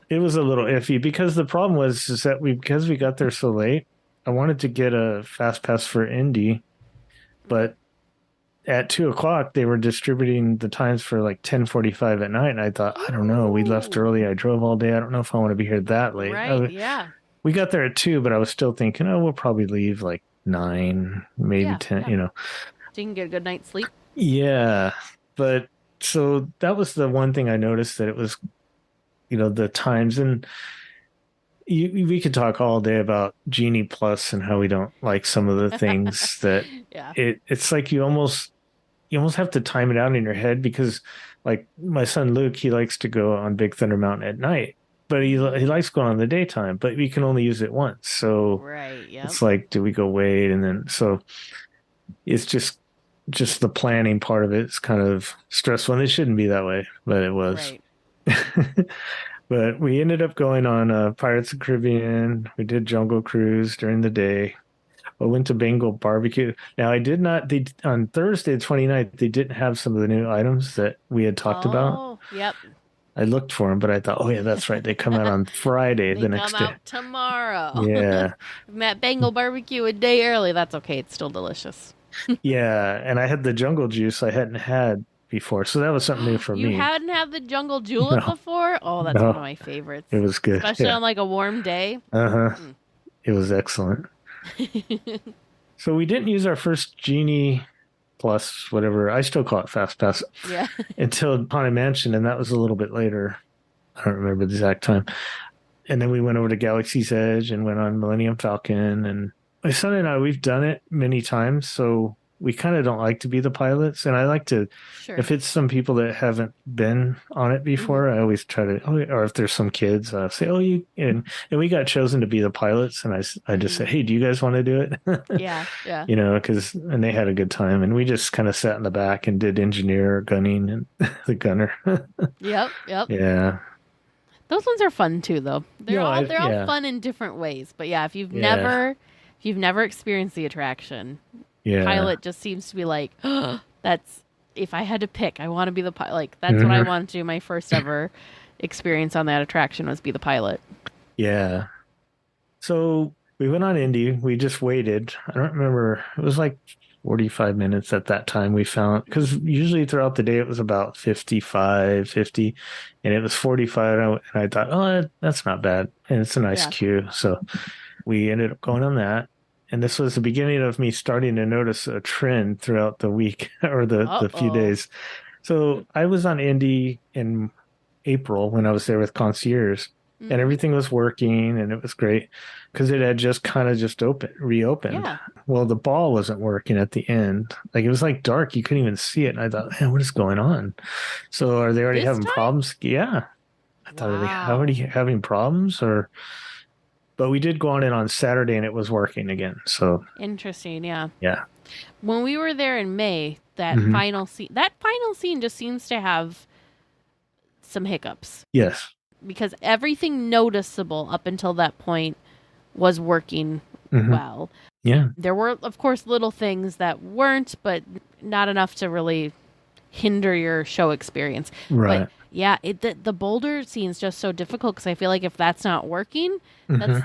It was a little iffy because the problem was that because we got there so late, I wanted to get a fast pass for Indy, but at 2:00 they were distributing the times for like 10:45 at night, and I thought, I don't know, we left early, I drove all day, I don't know if I want to be here that late. Right, yeah. We got there at 2, but I was still thinking, we'll probably leave like 9, maybe 10, So you can get a good night's sleep. Yeah, but so that was the one thing I noticed, that it was, the times, and we could talk all day about Genie Plus and how we don't like some of the things that it's like you almost have to time it out in your head, because like my son Luke, he likes to go on Big Thunder Mountain at night, but he likes going on the daytime, but we can only use it once. So it's like, do we go wait? And then, so it's just the planning part of it is kind of stressful, and it shouldn't be that way, but it was. Right. But we ended up going on Pirates of the Caribbean. We did Jungle Cruise during the day. I went to Bengal Barbecue. Now, on Thursday, the 29th, they didn't have some of the new items that we had talked about. Oh, yep. I looked for them, but I thought, oh, yeah, that's right. They come out on Friday the next day. They come out tomorrow. Yeah. I'm at Bengal Barbecue a day early. That's okay. It's still delicious. Yeah, and I had the jungle juice I hadn't had before, so that was something new for me. You hadn't had the jungle julep before? Oh, that's one of my favorites. It was good, especially on like a warm day. It was excellent. So we didn't use our first Genie Plus, whatever. I still call it Fast Pass. Yeah. Until Haunted Mansion, and that was a little bit later. I don't remember the exact time. And then we went over to Galaxy's Edge and went on Millennium Falcon. And my son and I, we've done it many times, so we kind of don't like to be the pilots. And I like to, if it's some people that haven't been on it before, I always try to, or if there's some kids, I'll say, and we got chosen to be the pilots. And I just said, hey, do you guys want to do it? Yeah. And they had a good time. And we just kind of sat in the back and did engineer gunning and the gunner. Yep. Yeah. Those ones are fun too, though. They're all fun in different ways. But yeah, if you've never experienced the attraction, pilot just seems to be like, That's if I had to pick, I want to be the pilot. Like that's what I wanted to do. My first ever experience on that attraction was be the pilot. Yeah. So we went on Indy. We just waited. I don't remember. It was like 45 minutes at that time we found, because usually throughout the day it was about 55, 50, and it was 45. And I thought, oh, that's not bad. And it's a nice queue. So we ended up going on that. And this was the beginning of me starting to notice a trend throughout the week or the few days. So I was on Indy in April when I was there with concierge, and everything was working and it was great because it had just kind of just reopened. Yeah. Well, the ball wasn't working at the end. Like it was like dark. You couldn't even see it. And I thought, man, what is going on? So are they already having problems? Yeah. I thought, are they already having problems but we did go on it on Saturday and it was working again. So interesting. Yeah. Yeah. When we were there in May, that final scene just seems to have some hiccups. Yes. Because everything noticeable up until that point was working well. Yeah. There were, of course, little things that weren't, but not enough to really hinder your show experience. Right. But yeah, the boulder scene is just so difficult because I feel like if that's not working, that's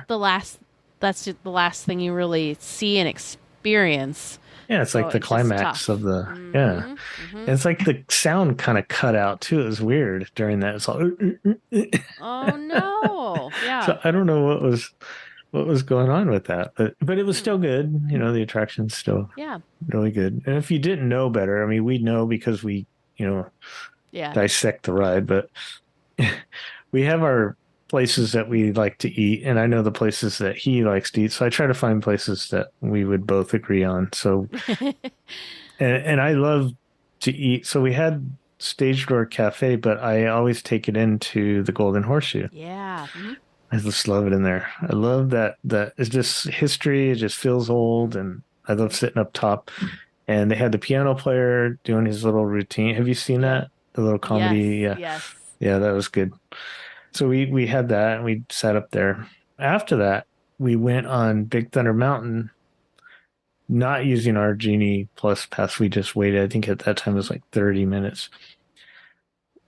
just the last thing you really see and experience. Yeah, it's like the climax of the And it's like the sound kind of cut out too. It was weird during that. It's all oh no. Yeah. So I don't know what was going on with that. But it was still good. You know, the attraction's still really good. And if you didn't know better, I mean, we know because we, dissect the ride, but we have our places that we like to eat, and I know the places that he likes to eat, so I try to find places that we would both agree on. So and I love to eat, so we had Stage Door Cafe, but I always take it into the Golden Horseshoe. I just love it in there. I love that it's just history. It just feels old, and I love sitting up top. And they had the piano player doing his little routine. Have you seen that? The little comedy? Yes. Yeah, that was good. So we had that and we sat up there. After that, we went on Big Thunder Mountain, not using our Genie Plus pass. We just waited. I think at that time it was like 30 minutes.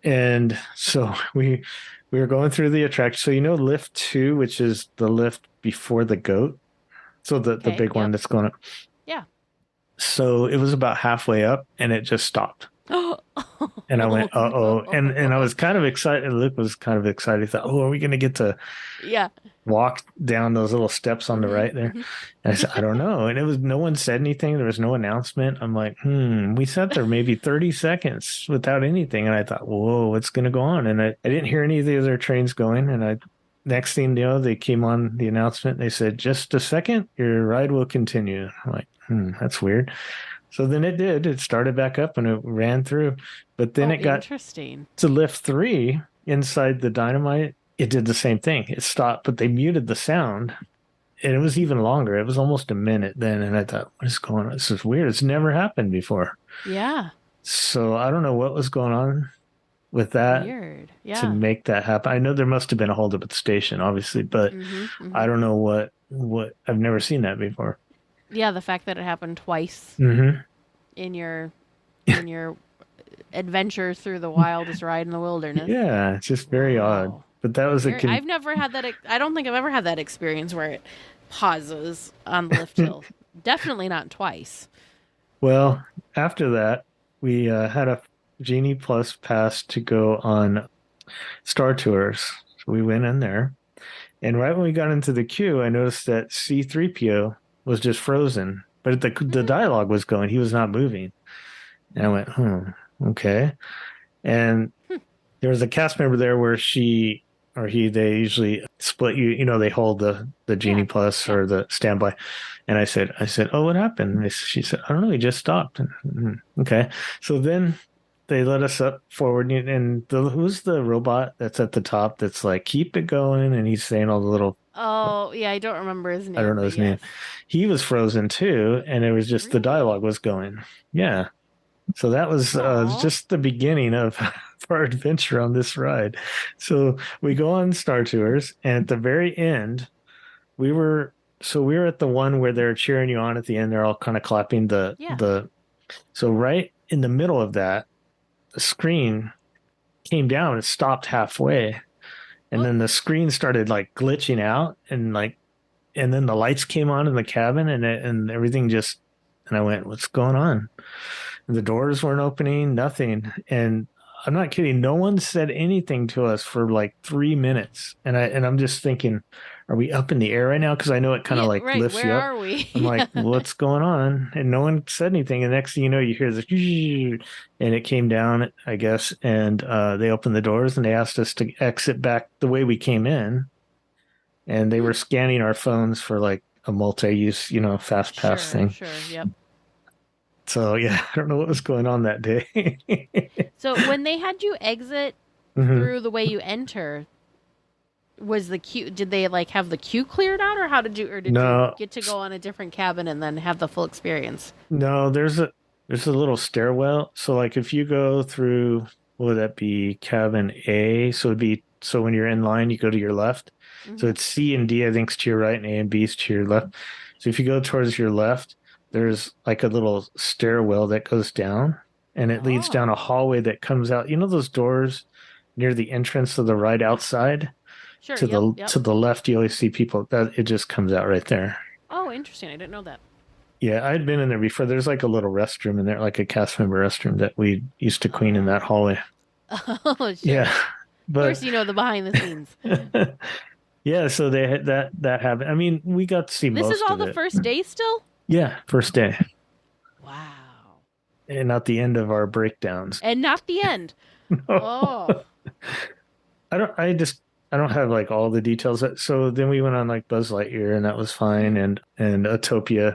And so we were going through the attraction. So lift 2, which is the lift before the goat. So the big one that's going up. Yeah. So it was about halfway up and it just stopped. And I went, uh-oh. And I was kind of excited. Luke was kind of excited. He thought, are we going to get to walk down those little steps on the right there? And I said, I don't know. And no one said anything. There was no announcement. I'm like, we sat there maybe 30 seconds without anything. And I thought, whoa, what's going to go on? And I didn't hear any of the other trains going. And next thing you know, they came on the announcement. They said, just a second, your ride will continue. I'm like, that's weird. So then it did. It started back up and it ran through. But then it got interesting to lift 3 inside the Dynamite. It did the same thing. It stopped, but they muted the sound. And it was even longer. It was almost a minute then. And I thought, what is going on? This is weird. It's never happened before. Yeah. So I don't know what was going on with that. Weird. Yeah. To make that happen. I know there must have been a holdup at the station, obviously, but I don't know what I've never seen that before. Yeah, the fact that it happened twice in your adventure through the wildest ride in the wilderness. Yeah, it's just very odd. But that was I've never had that. I don't think I've ever had that experience where it pauses on lift hill. Definitely not twice. Well, after that, we had a Genie Plus pass to go on Star Tours. So we went in there. And right when we got into the queue, I noticed that C-3PO was just frozen, but the dialogue was going. He was not moving. And I went, okay. And there was a cast member there where she or he, they usually split they hold the Genie Plus or the standby. And I said, oh, what happened? And she said, I don't know. He just stopped. And, okay. So then they let us up forward. And who's the robot that's at the top that's like, keep it going? And he's saying all the little. Oh, yeah, I don't remember his name. I don't know his name. He was frozen too, and it was just the dialogue was going. Yeah. So that was just the beginning of our adventure on this ride. So we go on Star Tours, and at the very end, we were at the one where they're cheering you on at the end. They're all kind of clapping so right in the middle of that, the screen came down and stopped halfway. And What? then the screen started like glitching out and then the lights came on in the cabin and everything just, and I went, what's going on? And the doors weren't opening, nothing. And I'm not kidding. No one said anything to us for like 3 minutes. I'm just thinking, are we up in the air right now? Because I know it kind of Yeah, like right. lifts you Where up. are we? I'm like, what's going on? And no one said anything. And next thing you know, you hear this, and it came down, I guess. And they opened the doors and they asked us to exit back the way we came in. And they were scanning our phones for like a multi-use, fast pass thing. Sure. Yep. So yeah, I don't know what was going on that day. So when they had you exit Mhm. through the way you enter, was the queue? Did they like have the queue cleared out, or did you No, get to go on a different cabin and then have the full experience? no, there's a little stairwell. So like if you go through, what would that be? Cabin A. So when you're in line, you go to your left. So Mhm. it's C and D, I think, is to your right, and A and B is to your left. So if you go towards your left, there's like a little stairwell that goes down, and it leads down a Oh, hallway that comes out. You know those doors near the entrance of the ride outside? sure. To Yep. the Yep. to the left, you always see people that it just comes out right there. Oh, interesting. I didn't know that. Yeah, I'd been in there before. There's like a little restroom in there, like a cast member restroom that we used to clean in that hallway. Oh, sure. Yeah, Of but course, you know the behind the scenes. yeah, so they had that happened. I mean, we got to see This is most all of the it. first day still? Yeah, first day, Wow. and not the end of our breakdowns. And not the end. No. Oh. I don't. I don't have like all the details. So then we went on like Buzz Lightyear, and that was fine, and Autopia.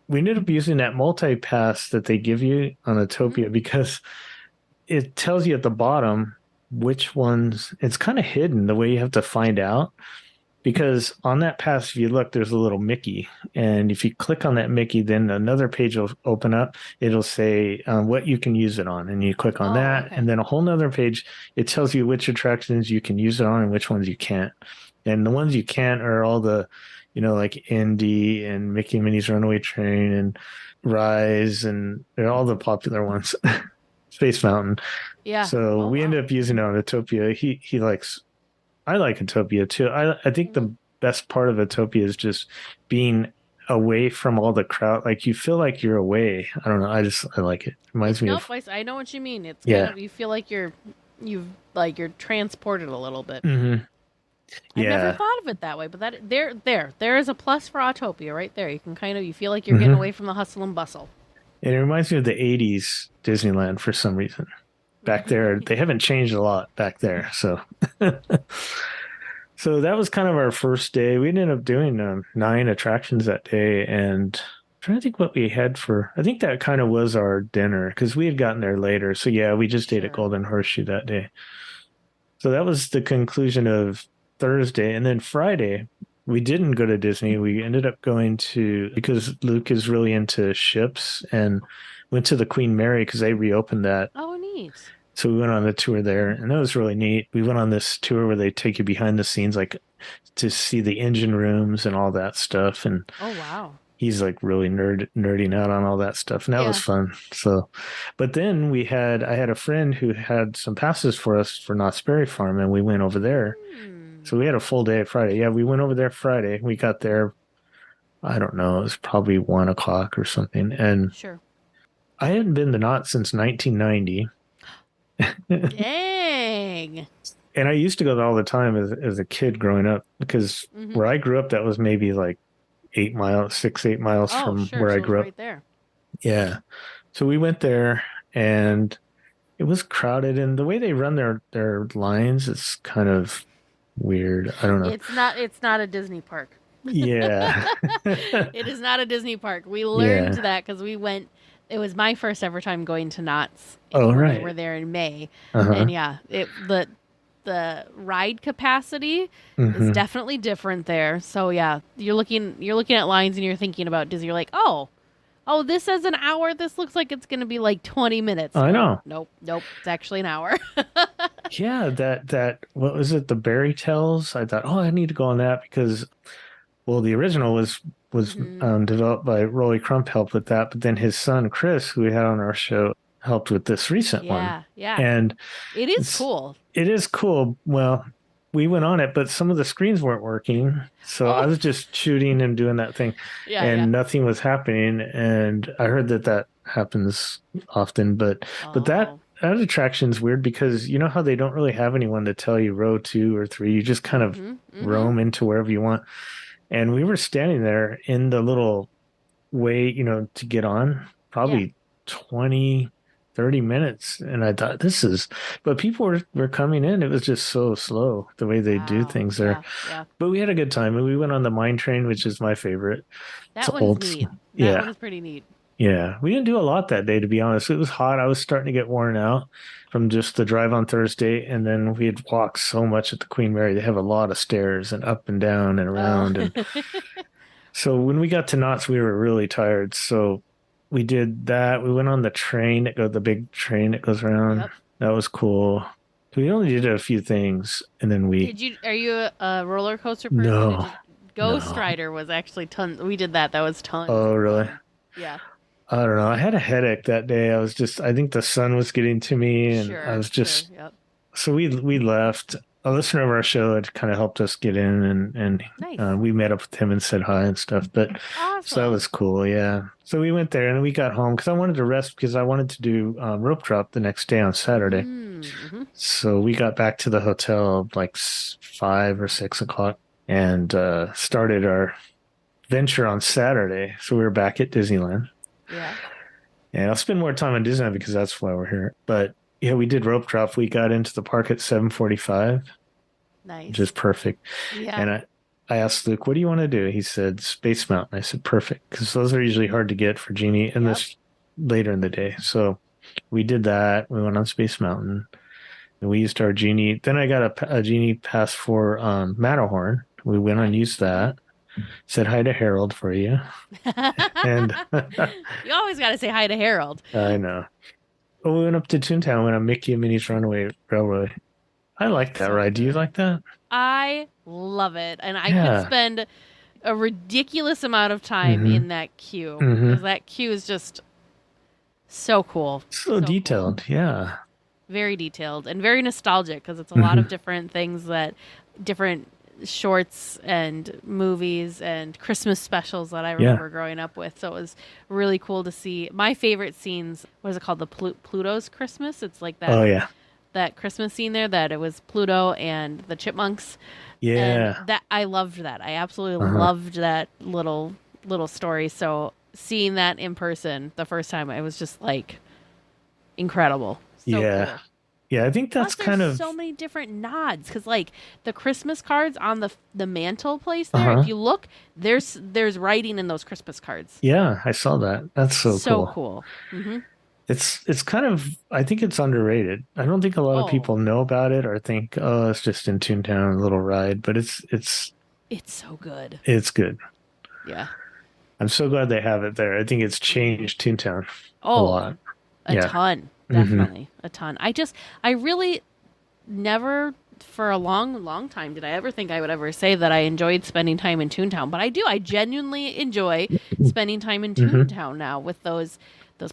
We ended up using that multi pass that they give you on Autopia because it tells you at the bottom which ones. It's kind of hidden the way you have to find out. Because on that pass, if you look, there's a little Mickey. And if you click on that Mickey, then another page will open up. It'll say what you can use it on. And you click on Oh, that. okay. And then a whole nother page, it tells you which attractions you can use it on and which ones you can't. And the ones you can't are all the, like Indy and Mickey and Minnie's Runaway Train and Rise. And they're all the popular ones. Space Mountain. Yeah. So Oh, we wow. ended up using it on Utopia. He likes I like Utopia too. I think the best part of Utopia is just being away from all the crowd. Like you feel like you're away. I don't know. I like it. Reminds me Nope, of I know what you mean. It's kind yeah. of, you feel like you're transported a little bit. Hmm. I never Yeah. thought of it that way, but there is a plus for Autopia right there. You feel like you're getting Hmm. away from the hustle and bustle. And it reminds me of the 80s Disneyland for some reason. Back there, they haven't changed a lot back there. So so that was kind of our first day. We ended up doing 9 attractions that day, and I'm trying to think what we had for. I think that kind of was our dinner because we had gotten there later. So yeah, we just ate at Sure. Golden Horseshoe that day. So that was the conclusion of Thursday, and then Friday we didn't go to Disney. We ended up going to because Luke is really into ships and went to the Queen Mary because they reopened that. Oh, neat. So we went on the tour there, and that was really neat. We went on this tour where they take you behind the scenes, like to see the engine rooms and all that stuff. And Oh, wow. he's like really nerding out on all that stuff, and that was Yeah. fun. So, but then I had a friend who had some passes for us for Knott's Berry Farm, and we went over there. Hmm. So we had a full day Friday. Yeah, we went over there Friday. We got there. I don't know. It was probably 1 o'clock or something, and Sure. I hadn't been to Knott since 1990. Dang. And I used to go there all the time as a kid growing up because Mhm. where I grew up, that was maybe like 8 miles Oh, from sure. where So I it's grew up. right there. Yeah. So we went there and it was crowded, and the way they run their lines is kind of weird. I don't know. It's not a Disney park. Yeah. It is not a Disney park. We learned Yeah. that because we went. It was my first ever time going to Knott's. Oh, when right. We were there in May, Uh-huh. and yeah, the ride capacity is Mhm. definitely different there. So yeah, you're looking at lines and you're thinking about Disney. You're like, oh, this says an hour. This looks like it's going to be like 20 minutes. I know. Nope. It's actually an hour. Yeah, that what was it? The Berry Tales. I thought, oh, I need to go on that because, well, the original was Mhm. developed by Rolly Crump helped with that, but then his son Chris, who we had on our show, helped with this recent one. Yeah. And It is cool. It is cool. Well, we went on it, but some of the screens weren't working. So I was just shooting and doing that thing, and nothing was happening. And I heard that happens often, but that attraction's weird because you know how they don't really have anyone to tell you row 2 or 3. You just kind of roam into wherever you want. And we were standing there in the little way, to get on, probably 20, 30 minutes. And I thought but people were coming in. It was just so slow the way they do things there. Yeah. But we had a good time. And we went on the mine train, which is my favorite. That one's neat. That one's pretty neat. Yeah. We didn't do a lot that day, to be honest. It was hot. I was starting to get worn out from just the drive on Thursday. And then we had walked so much at the Queen Mary. They have a lot of stairs and up and down and around. And so when we got to Knott's, we were really tired. So we did that. We went on the big train that goes around. Yep. That was cool. We only did a few things, and then are you a roller coaster person? No. Ghost Rider was actually tons. We did that. That was tons. Oh, really? Yeah. I don't know. I had a headache that day. I think the sun was getting to me, and I was just. Yep. So we left. A listener of our show had kind of helped us get in, and nice. We met up with him and said hi and stuff. But awesome. So that was cool, yeah. So we went there and we got home because I wanted to rest because I wanted to do rope drop the next day on Saturday. Mm-hmm. So we got back to the hotel like 5 or 6 o'clock and started our venture on Saturday. So we were back at Disneyland. Yeah. And I'll spend more time on Disneyland because that's why we're here. But yeah, we did rope drop. We got into the park at 7:45. Nice. Which is perfect. Yeah. And I asked Luke, what do you want to do? He said, Space Mountain. I said, perfect. Because those are usually hard to get for Genie and this later in the day. So we did that. We went on Space Mountain and we used our Genie. Then I got a Genie pass for Matterhorn. We went and used that. Said hi to Harold for you. And you always got to say hi to Harold. I know. Well, we went up to Toontown, went on Mickey and Minnie's Runaway Railroad. I like that ride. Do you like that? I love it. And I could spend a ridiculous amount of time in that queue. Because that queue is just so cool. So detailed. Cool. Yeah. Very detailed and very nostalgic because it's a lot of different things different shorts and movies and Christmas specials that I remember growing up with. So it was really cool to see. My favorite scenes, what is it called? The Pluto's Christmas? It's like that. Oh, yeah. That Christmas scene there that it was Pluto and the chipmunks. Yeah. And I loved that. I absolutely loved that little story. So seeing that in person the first time, it was just like incredible. So cool. Yeah, I think that's Plus, kind of so many different nods because, like, the Christmas cards on the mantle place there. If you look, there's writing in those Christmas cards. Yeah, I saw that. That's so cool. Mm-hmm. It's kind of, I think it's underrated. I don't think a lot of people know about it or think, oh, it's just in Toontown, a little ride. But it's so good. It's good. Yeah, I'm so glad they have it there. I think it's changed Toontown a lot. A ton. Definitely a ton. I really never for a long time did I ever think I would ever say that I enjoyed spending time in Toontown, but I do. I genuinely enjoy spending time in Toontown now with those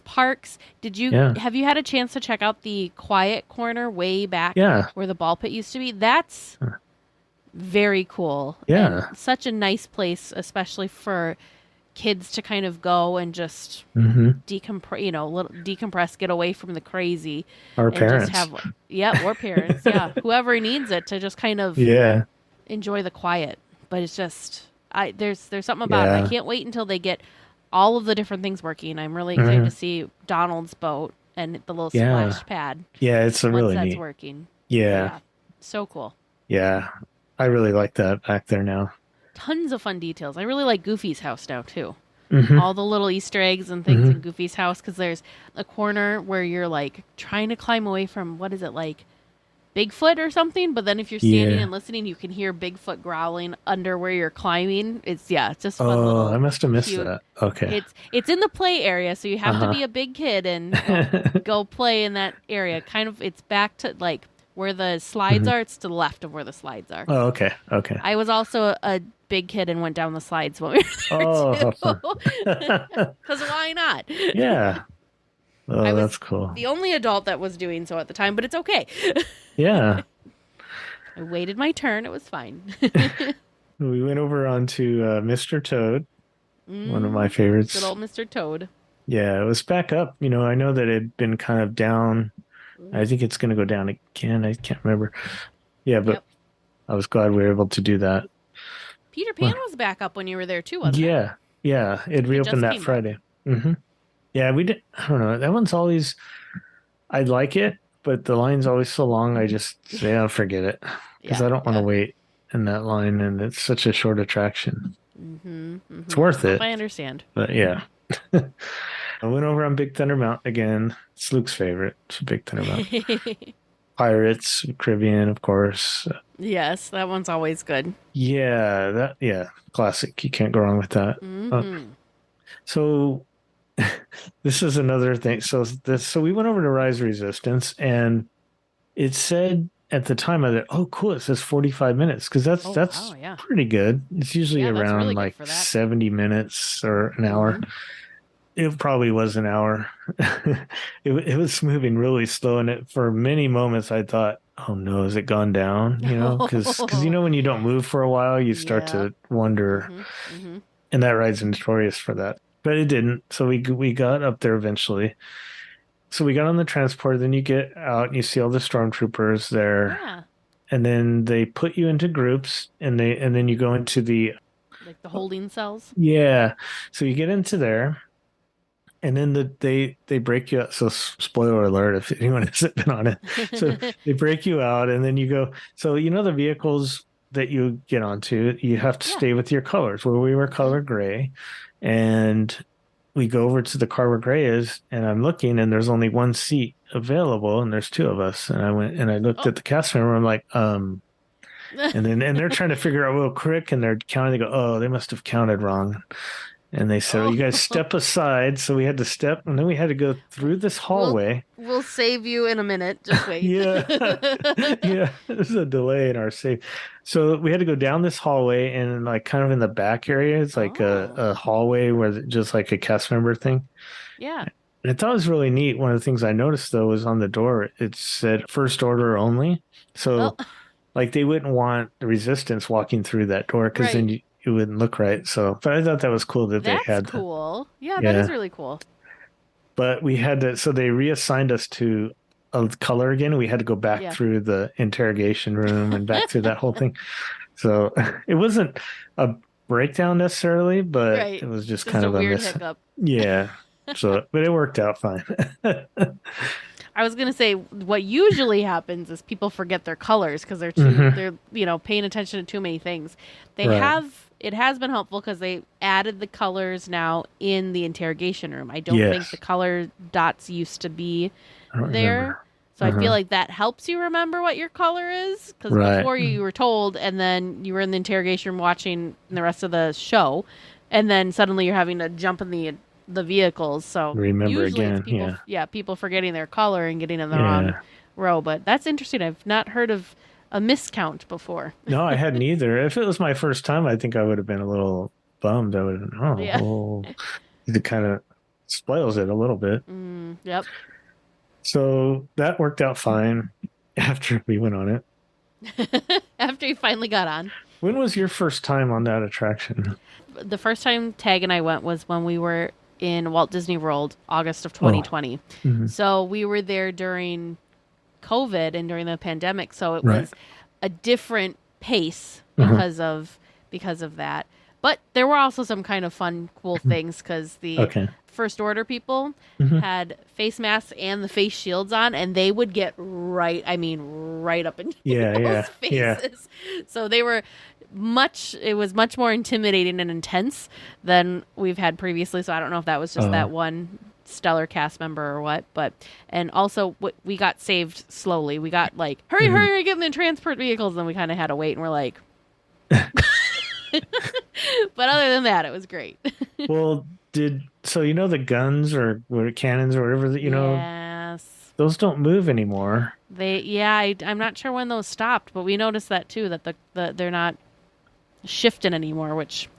parks. Have you had a chance to check out the Quiet Corner way back where the ball pit used to be? That's very cool. Yeah. And such a nice place, especially for kids to kind of go and just decompress, get away from the crazy. Or parents. Or parents. Whoever needs it to just kind of enjoy the quiet. But it's just, there's something about it. I can't wait until they get all of the different things working. I'm really excited to see Donald's boat and the little splash pad. Yeah, it's really neat. That's working. Yeah. So cool. Yeah. I really like that back there now. Tons of fun details. I really like Goofy's house now, too. All the little Easter eggs and things in Goofy's house, because there's a corner where you're, like, trying to climb away from, what is it, like, Bigfoot or something? But then if you're standing and listening, you can hear Bigfoot growling under where you're climbing. It's just fun. Oh, I must have missed that. Okay. It's in the play area, so you have to be a big kid and go play in that area. Kind of, it's back to, like, where the slides are. It's to the left of where the slides are. Oh, okay. I was also a big kid and went down the slides when we were there too. Because why not? Yeah. Oh, I was that's cool. the only adult that was doing so at the time, but it's okay. Yeah. I waited my turn. It was fine. We went over onto Mr. Toad, one of my favorites. Good old Mr. Toad. Yeah, it was back up. I know that it had been kind of down. I think it's going to go down again. I can't remember. Yeah, but Yep. I was glad we were able to do that. Peter Pan was back up when you were there too, wasn't it? Yeah, yeah. It reopened that Friday. Mm-hmm. Yeah, we did. I don't know. That one's always. I like it, but the line's always so long. I just say, I'll forget it because I don't want to wait in that line, and it's such a short attraction. It's worth it. I understand. But yeah. I went over on Big Thunder Mountain again. It's Luke's favorite. It's Big Thunder Mountain. Pirates, Caribbean, of course. Yes, that one's always good. Yeah, classic. You can't go wrong with that. So this is another thing. So we went over to Rise Resistance, and it said at the time I thought, oh, cool, it says 45 minutes because that's pretty good. It's usually around really like 70 minutes or an hour. It probably was an hour. It was moving really slow, and for many moments I thought, oh no, has it gone down? Because when you don't move for a while, you start to wonder. And that ride's notorious for that, but it didn't. So we got up there eventually. So we got on the transport, then you get out and you see all the stormtroopers there. Yeah. And then they put you into groups, and then you go into the holding cells. Yeah. So you get into there, and then they break you out. So spoiler alert if anyone hasn't been on it. So they break you out, and then you go. So the vehicles that you get onto, you have to stay with your colors. Where we were color gray, and we go over to the car where Gray is, and I'm looking, and there's only one seat available, and there's two of us. And I went and I looked at the cast member. I'm like, and they're trying to figure out real quick, and they're counting. They go, oh, they must have counted wrong. And they said, you guys step aside. So we had to step, and then we had to go through this hallway. We'll save you in a minute. Just wait. Yeah. There's a delay in our save. So we had to go down this hallway, and like kind of in the back area, it's like a hallway where just like a cast member thing. Yeah. And I thought it was really neat. One of the things I noticed though was on the door, it said first order only. So like they wouldn't want the resistance walking through that door because then it wouldn't look right. So, but I thought that was cool that they had. That's cool. Yeah, that is really cool. But we had to, so they reassigned us to a color again. We had to go back through the interrogation room and back through that whole thing. So it wasn't a breakdown necessarily, but it was just kind of a weird hiccup. Yeah. So, but it worked out fine. I was going to say what usually happens is people forget their colors because they're paying attention to too many things. It has been helpful because they added the colors now in the interrogation room. I don't think the color dots used to be there. Remember. So I feel like that helps you remember what your color is because before you were told, and then you were in the interrogation room watching the rest of the show, and then suddenly you're having to jump in the vehicles. So remember again, it's people, people forgetting their color and getting in the wrong row. But that's interesting. I've not heard of a miscount before. No, I hadn't either. If it was my first time, I think I would have been a little bummed. I would have been, it kind of spoils it a little bit. Yep. So that worked out fine after we went on it. After you finally got on. When was your first time on that attraction? The first time Tag and I went was when we were in Walt Disney World, August of 2020. So we were there during COVID and during the pandemic, so it was a different pace because of that. But there were also some kind of fun, cool things because the First Order people had face masks and the face shields on, and they would get right up into people's faces. So they were it was much more intimidating and intense than we've had previously. So I don't know if that was just that one stellar cast member or what, and also we got saved slowly. We got like, hurry, get in the transport vehicles. And we kind of had to wait, and we're like, but other than that, it was great. Well, the guns or cannons or whatever that, yes, those don't move anymore. I'm not sure when those stopped, but we noticed that too, that they're not shifting anymore, which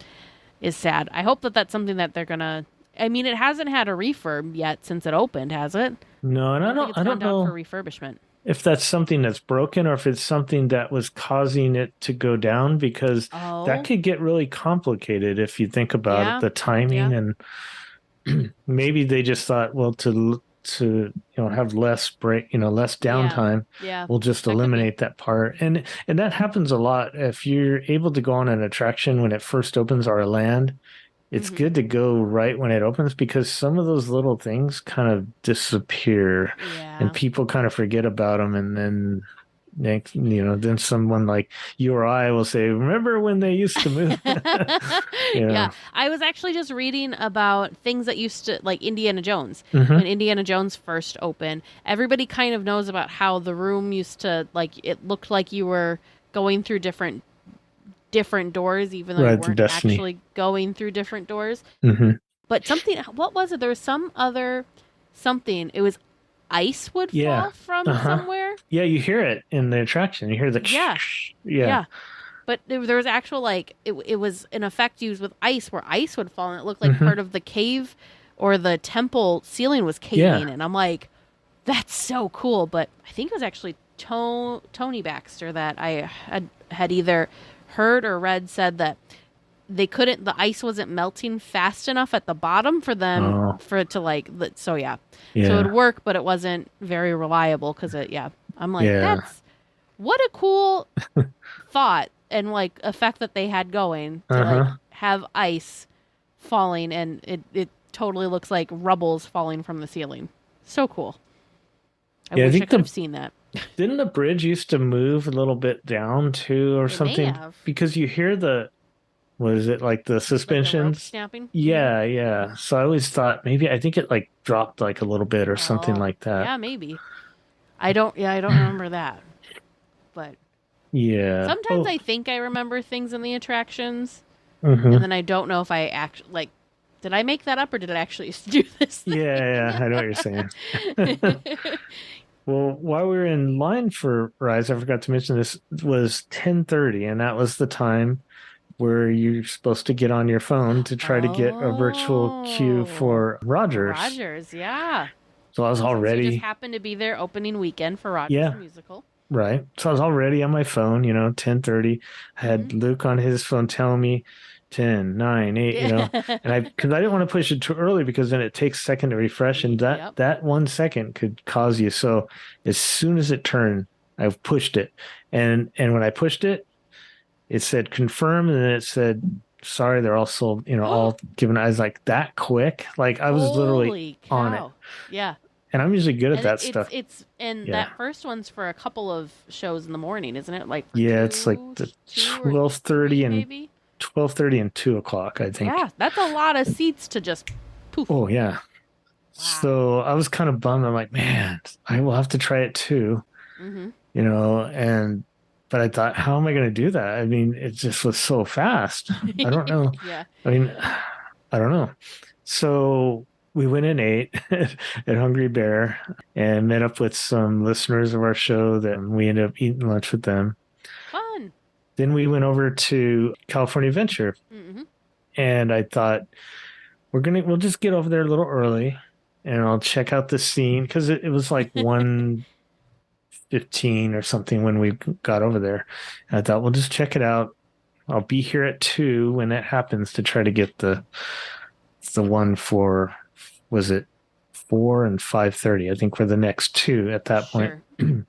is sad. I hope that that's something that they're going to I mean, it hasn't had a refurb yet since it opened, has it? No, and I think it's I gone don't down for know refurbishment. if that's something that's broken or if it's something that was causing it to go down, because that Oh, could get really complicated if you think about it, yeah, the timing. yeah. And maybe they just thought, well, to have less break, less Yeah. downtime, Yeah. we'll just That could be. eliminate that part. And that happens a lot. If you're able to go on an attraction when it first opens or a land, it's Hmm. good to go right when it opens, because some of those little things kind of disappear and Yeah. people kind of forget about them. And then then someone like you or I will say, remember when they used to move? Yeah. Yeah. I was actually just reading about things that used to, like Indiana Jones. When Hmm. Indiana Jones first opened, everybody kind of knows about how the room used to, like, it looked like you were going through different doors, even though you Right. The weren't Destiny. actually going through different doors. Hmm. But something, what was it? There was some other something. It was ice would Yeah. fall from Uh-huh. somewhere. Yeah, you hear it in the attraction. You hear the Yeah. yeah. Yeah. But there was actual, like, it was an effect used with ice where ice would fall and it looked like Hmm. part of the cave or the temple ceiling was caving. Yeah. And I'm like, that's so cool. But I think it was actually Tony Baxter that I had either heard or read said that the ice wasn't melting fast enough at the bottom Oh, for it to, like, so yeah. So it yeah. would work, but it wasn't very reliable because I'm like, Yeah. what a cool thought and, like, effect that they had going to, like, Uh-huh. have ice falling and it totally looks like rubble's falling from the ceiling. So cool. I Yeah, I wish I think could the have seen that. didn't the bridge used to move a little bit down too or It may something? have. Because you hear what is it, like the Like the rope suspensions? snapping. Hmm. Yeah, yeah. So I always thought maybe I think it like dropped like a little bit or something Oh, like that. yeah, maybe. I don't remember that. But Yeah. sometimes Oh, I think I remember things in the attractions, and hmm. then I don't know if I actually, like, did I make that up or did I actually used to do this Yeah, thing? yeah, I know what you're saying. Well, while we were in line for Rise, I forgot to mention this was 10:30, and that was the time where you're supposed to get on your phone to try to get a virtual queue Oh, for for Rogers. Rogers, yeah. So I was Since you just already, happened to be there opening weekend for Rogers the yeah, musical. right. So I was already on my phone, 10:30. I Hmm. had Luke on his phone telling me 10, 9, 8, and because I didn't want to push it too early because then it takes a second to refresh, and that Yep. that 1 second could cause you. So as soon as it turned, I pushed it. And when I pushed it, it said confirm, and then it said sorry, they're all sold, all given. I was like, that quick? Like I was literally Holy on it. cow. Yeah. And I'm usually good at And that stuff. and Yeah. that first one's for a couple of shows in the morning, isn't it? Like for Yeah, it's like the two or 12:30 three and maybe? 12:30 and 2 o'clock, I think. Yeah, that's a lot of seats to just poof. Oh yeah. Wow. So I was kind of bummed. I'm like, man, I will have to try it too, Mm-hmm. and but I thought, how am I going to do that? I mean, it just was so fast. I don't know. Yeah. I mean, I don't know. So we went and ate at Hungry Bear and met up with some listeners of our show that we ended up eating lunch with them. Fun. Then we went over to California Adventure, Mm-hmm. and I thought we'll just get over there a little early and I'll check out the scene because it was like 1:15 or something when we got over there. And I thought we'll just check it out. I'll be here at 2 when that happens to try to get the one for, was it 4 and 5:30? I think we're the next two at that point. Sure.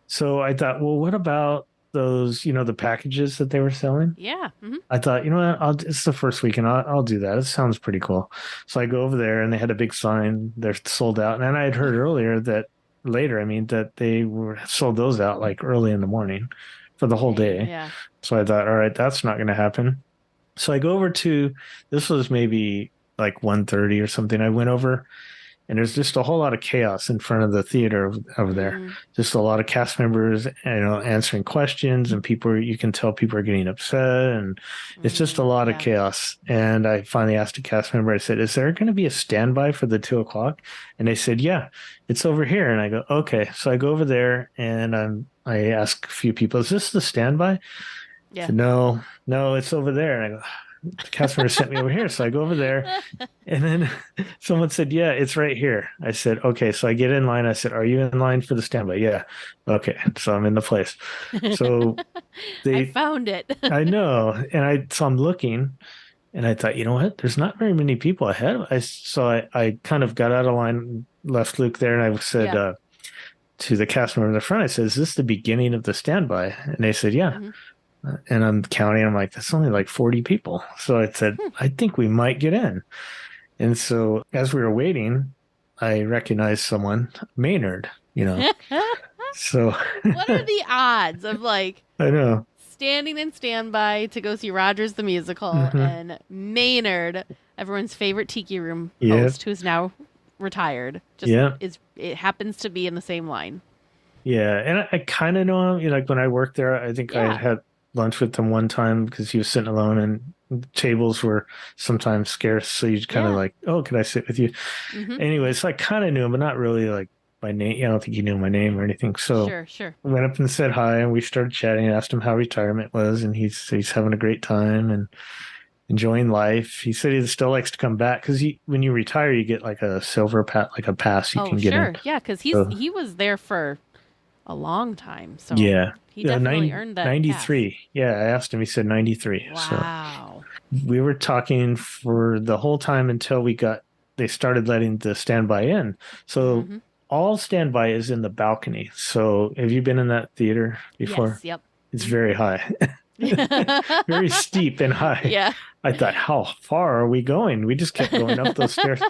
So I thought, well, what about those, the packages that they were selling? Yeah. Mm-hmm. I thought, you know what, it's the first weekend. I'll do that. It sounds pretty cool. So I go over there and they had a big sign. They're sold out. And then I had heard earlier that they were sold those out like early in the morning for the whole day. Yeah. So I thought, all right, that's not going to happen. So I go over to, this was maybe like 1:30 or something. I went over and there's just a whole lot of chaos in front of the theater over there. Mm-hmm. Just a lot of cast members, answering questions, and you can tell people are getting upset, and it's just a lot of Yeah. chaos. And I finally asked a cast member, I said, is there going to be a standby for the 2 o'clock? And they said, yeah, it's over here. And I go, okay. So I go over there and I ask a few people, is this the standby? Yeah. Said, no, it's over there. And I go, the cast member sent me over here. So I go over there, and then someone said, yeah, it's right here. I said, okay. So I get in line. I said, are you in line for the standby? Yeah. Okay. So I'm in the place. So I they, found it. I know. So I'm looking, and I thought, you know what? There's not very many people ahead. So I kind of got out of line, left Luke there, and I said, Yeah. to the cast member in the front, I said, is this the beginning of the standby? And they said, yeah. Mhm. And I'm counting. I'm like, that's only like 40 people. So I said, I think we might get in. And so as we were waiting, I recognized someone, Maynard, So What are the odds of like I know. standing in standby to go see Rogers the Musical and Maynard, everyone's favorite Tiki Room host, who is now retired, it happens to be in the same line. Yeah, and I kind of know him. Like when I worked there, I think I had lunch with him one time because he was sitting alone, and tables were sometimes scarce. So you kind of like, oh, can I sit with you? Anyway, so I kind of knew him, but not really like by name. I don't think he knew my name or anything. So sure. I went up and said hi, and we started chatting. I asked him how retirement was, and he's having a great time and enjoying life. He said he still likes to come back because when you retire, you get like a silver like a pass you can get in. Yeah, because he was there for a long time. So he definitely earned that 93. Pass. Yeah, I asked him. He said 93. Wow. So we were talking for the whole time until they started letting the standby in. So all standby is in the balcony. So have you been in that theater before? Yes, yep. It's very high. Very steep and high. Yeah. I thought, how far are we going? We just kept going up those stairs.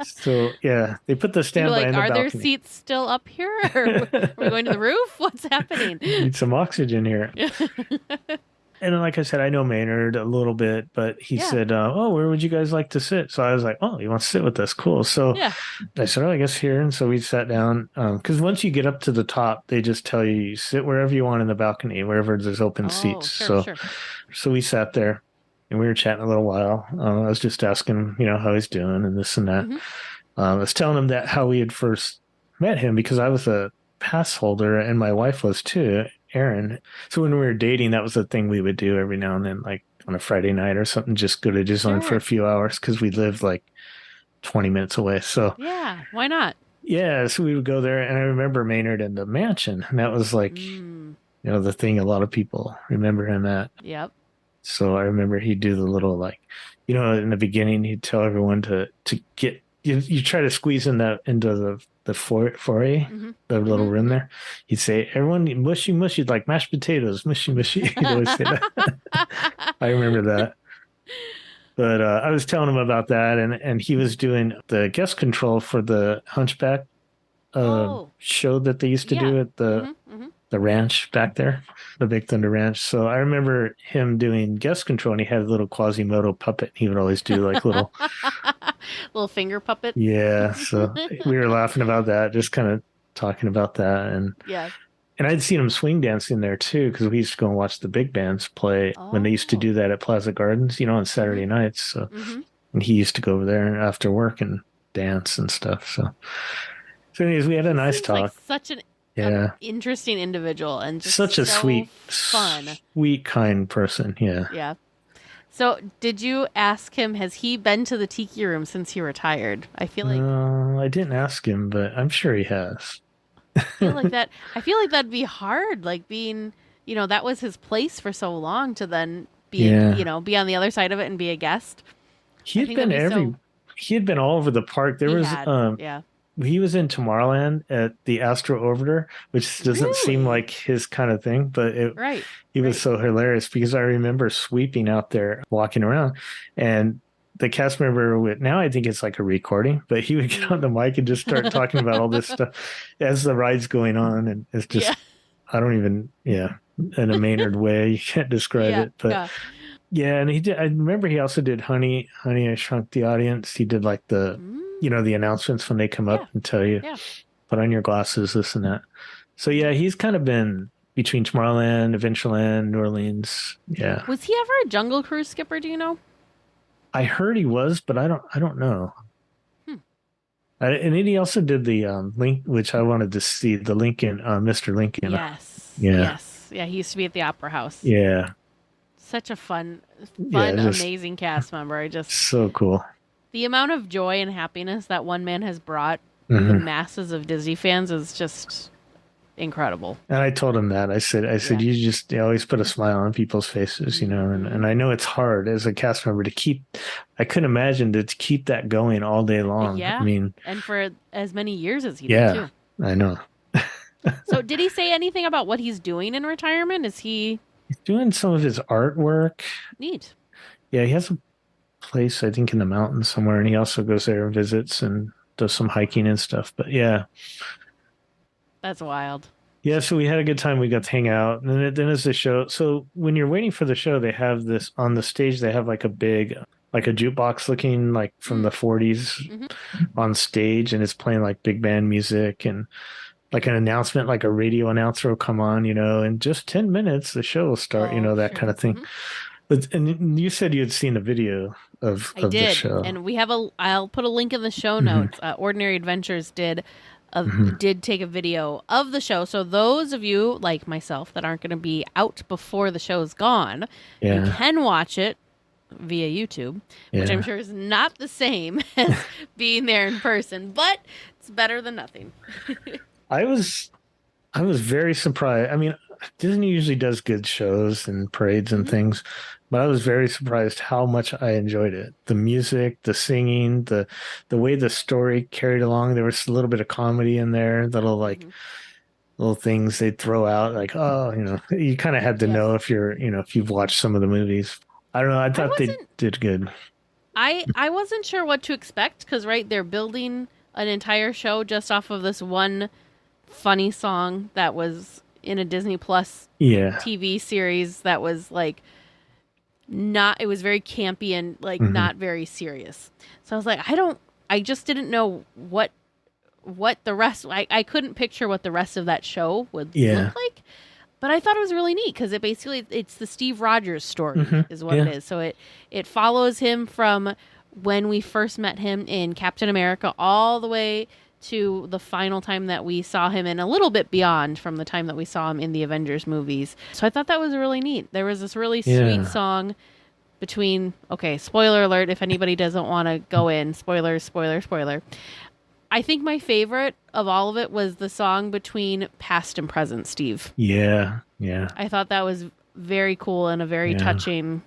So yeah, they put the standby in the balcony. Are there seats still up here? Or are we going to the roof? What's happening? Need some oxygen here. And then, like I said, I know Maynard a little bit, but he said, oh, where would you guys like to sit? So I was like, oh, you want to sit with us? Cool. So I said, oh, I guess here. And so we sat down because once you get up to the top, they just tell you sit wherever you want in the balcony, wherever there's open seats. So we sat there and we were chatting a little while. I was just asking him, how he's doing and this and that. I was telling him that how we had first met him because I was a pass holder and my wife was too. Aaron. So when we were dating, that was the thing we would do every now and then, like on a Friday night or something, just go to Disneyland for a few hours because we lived like 20 minutes away. So yeah, why not? Yeah, so we would go there, and I remember Maynard in the mansion, and that was like, the thing a lot of people remember him at. Yep. So I remember he'd do the little in the beginning, he'd tell everyone to get you try to squeeze into the foyer, the little room there. He'd say, everyone mushy mushy like mashed potatoes, mushy mushy. He'd always say that. I remember that. But I was telling him about that, and he was doing the guest control for the Hunchback show that they used to do at the ranch back there, the Big Thunder Ranch. So I remember him doing guest control, and he had a little Quasimodo puppet. He would always do like little finger puppet. Yeah, so we were laughing about that, just kind of talking about that, and I'd seen him swing dancing there too because we used to go and watch the big bands play when they used to do that at Plaza Gardens, on Saturday nights. So, and he used to go over there after work and dance and stuff. So anyways, we had a nice talk. Like such an interesting individual and just such a so sweet, kind person. Yeah. Yeah. So did you ask him, has he been to the Tiki Room since he retired? I feel like I didn't ask him, but I'm sure he has. I feel like that'd be hard, like being, that was his place for so long to then be, be on the other side of it and be a guest. He had been all over the park. He was in Tomorrowland at the Astro Orbiter, which doesn't seem like his kind of thing, but he was so hilarious because I remember sweeping out there, walking around, and the cast member now I think it's like a recording, but he would get on the mic and just start talking about all this stuff as the ride's going on, and it's just I don't even in a Maynard way, you can't describe it, but and he did. I remember he also did Honey, I Shrunk the Audience. He did like the the announcements when they come up and tell you, put on your glasses, this and that. So he's kind of been between Tomorrowland, Adventureland, New Orleans. Yeah. Was he ever a Jungle Cruise skipper? Do you know? I heard he was, but I don't know. And then he also did the Link, which I wanted to see, the Lincoln, Mr. Lincoln. Yes. Yeah. He used to be at the Opera House. Yeah. such a fun, Yeah, just amazing cast member. so cool. The amount of joy and happiness that one man has brought the Hmm. masses of Disney fans is just incredible. And I told him that. I said, Yeah. you always put a smile on people's faces, and I know it's hard as a cast member to keep, I couldn't imagine to keep that going all day long. I Yeah. mean, And for as many years as he did, yeah, too. I know. So, did he say anything about what he's doing in retirement? Is he He's doing some of his artwork. neat? Yeah, he has a place, I think, in the mountains somewhere, and he also goes there and visits and does some hiking and stuff. But yeah. That's wild. Yeah, so we had a good time. We got to hang out, and then as the show. So when you're waiting for the show, they have this on the stage. They have like a big, like a jukebox looking like from the 40s on stage, and it's playing like big band music and like an announcement, like a radio announcer will come on, in just 10 minutes the show will start, that Sure. kind of thing. And you said you had seen a video of I the did, show. and I'll put a link in the show notes. Ordinary Adventures did take a video of the show. So those of you like myself that aren't going to be out before the show's gone, you can watch it via YouTube, which I'm sure is not the same as being there in person, but it's better than nothing. I was very surprised. I mean, Disney usually does good shows and parades and things, but I was very surprised how much I enjoyed it. The music, the singing, the way the story carried along. There was a little bit of comedy in there, little things they'd throw out, like, oh, you kind of had to know if if you've watched some of the movies. I don't know. I thought they did good. I wasn't sure what to expect because they're building an entire show just off of this one funny song that was in a Disney Plus TV series that was like it was very campy and like not very serious. So I was like, I just didn't know what the rest, I couldn't picture what the rest of that show would look like. But I thought it was really neat because it's the Steve Rogers story is what it is. So it follows him from when we first met him in Captain America all the way to the final time that we saw him, and a little bit beyond from the time that we saw him in the Avengers movies. So I thought that was really neat. There was this really sweet song between, spoiler alert if anybody doesn't want to go in, spoiler. I think my favorite of all of it was the song between past and present, Steve. Yeah. I thought that was very cool and a very touching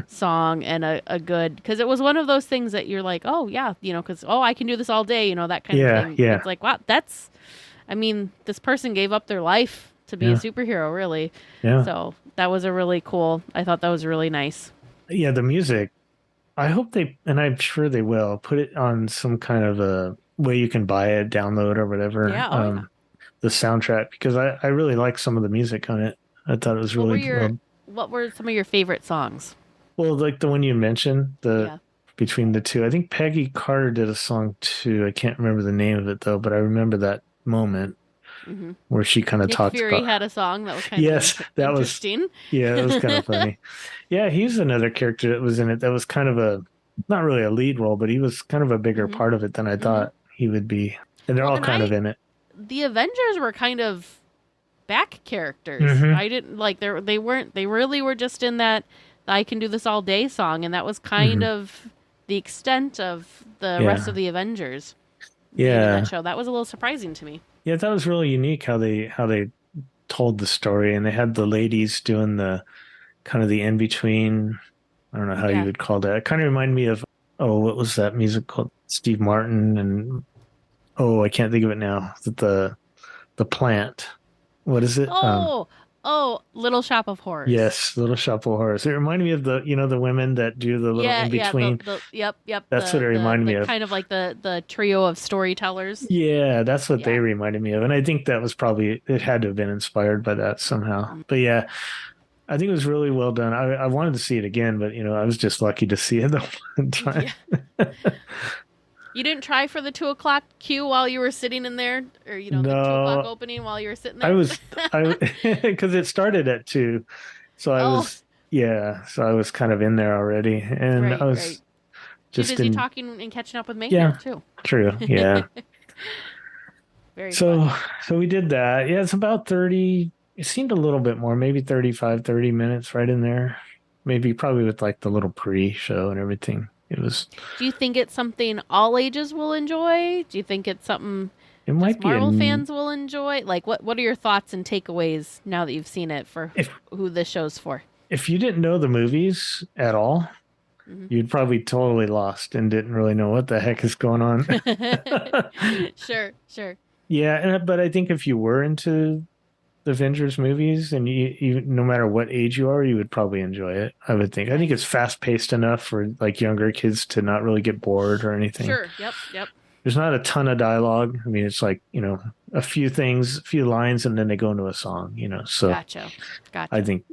song and a good, because it was one of those things that you're like, oh yeah, because I can do this all day, that kind of thing. Yeah. It's like, wow, this person gave up their life to be a superhero, really. Yeah. So that was I thought that was really nice. Yeah, the music. I hope and I'm sure they will put it on some kind of a way you can buy it, download or whatever. Yeah. The soundtrack, because I really like some of the music on it. I thought it was really cool. What were some of your favorite songs? Well, like the one you mentioned, between the two. I think Peggy Carter did a song too. I can't remember the name of it though, but I remember that moment where she kind of talked Fury about. had a song that was kind of interesting. Yeah, that was kind of funny. Yeah, he's another character that was in it that was kind of not really a lead role, but he was kind of a bigger part of it than I thought he would be. And they're all kind of in it. The Avengers were kind of back characters. I didn't like they really were just in that I Can Do This All Day song, and that was kind of the extent of the rest of the Avengers. Yeah. That show. That was a little surprising to me. Yeah, that was really unique how they told the story, and they had the ladies doing the kind of the in between. I don't know how you would call that. It kind of reminded me of what was that music called? Steve Martin and I can't think of it now. The Plant. What is it? Little Shop of Horrors. Yes, Little Shop of Horrors. It reminded me of the women that do the little in between. Yep. That's what it reminded me of. Kind of like the trio of storytellers. Yeah, that's what they reminded me of, and I think that was probably it had to have been inspired by that somehow. But yeah, I think it was really well done. I wanted to see it again, but I was just lucky to see it the one time. Yeah. You didn't try for the 2:00 queue while you were sitting in there, or the 2:00 opening while you were sitting there. Because it started at 2, so I was kind of in there already, and I was just too busy talking and catching up with me. Yeah, too. True. Yeah. Very so fun. so we did that. Yeah, it's about 30. It seemed a little bit more, maybe 30 minutes right in there. maybe probably with like the little pre-show and everything. It was. Do you think it's something all ages will enjoy? Do you think it's something It just might be Marvel fans will enjoy? Like, what are your thoughts and takeaways now that you've seen it for if who this show's for? if you didn't know the movies at all, Hmm. you'd probably totally lost and didn't really know what the heck is going on. Sure, sure. Yeah, but I think if you were into the Avengers movies and you no matter what age you are, you would probably enjoy it. I would think. I think Nice. it's fast paced enough for like younger kids to not really get bored or anything. Sure. Yep. Yep. There's not a ton of dialogue. I mean, it's like, a few things, a few lines, and then they go into a song. So Gotcha. I think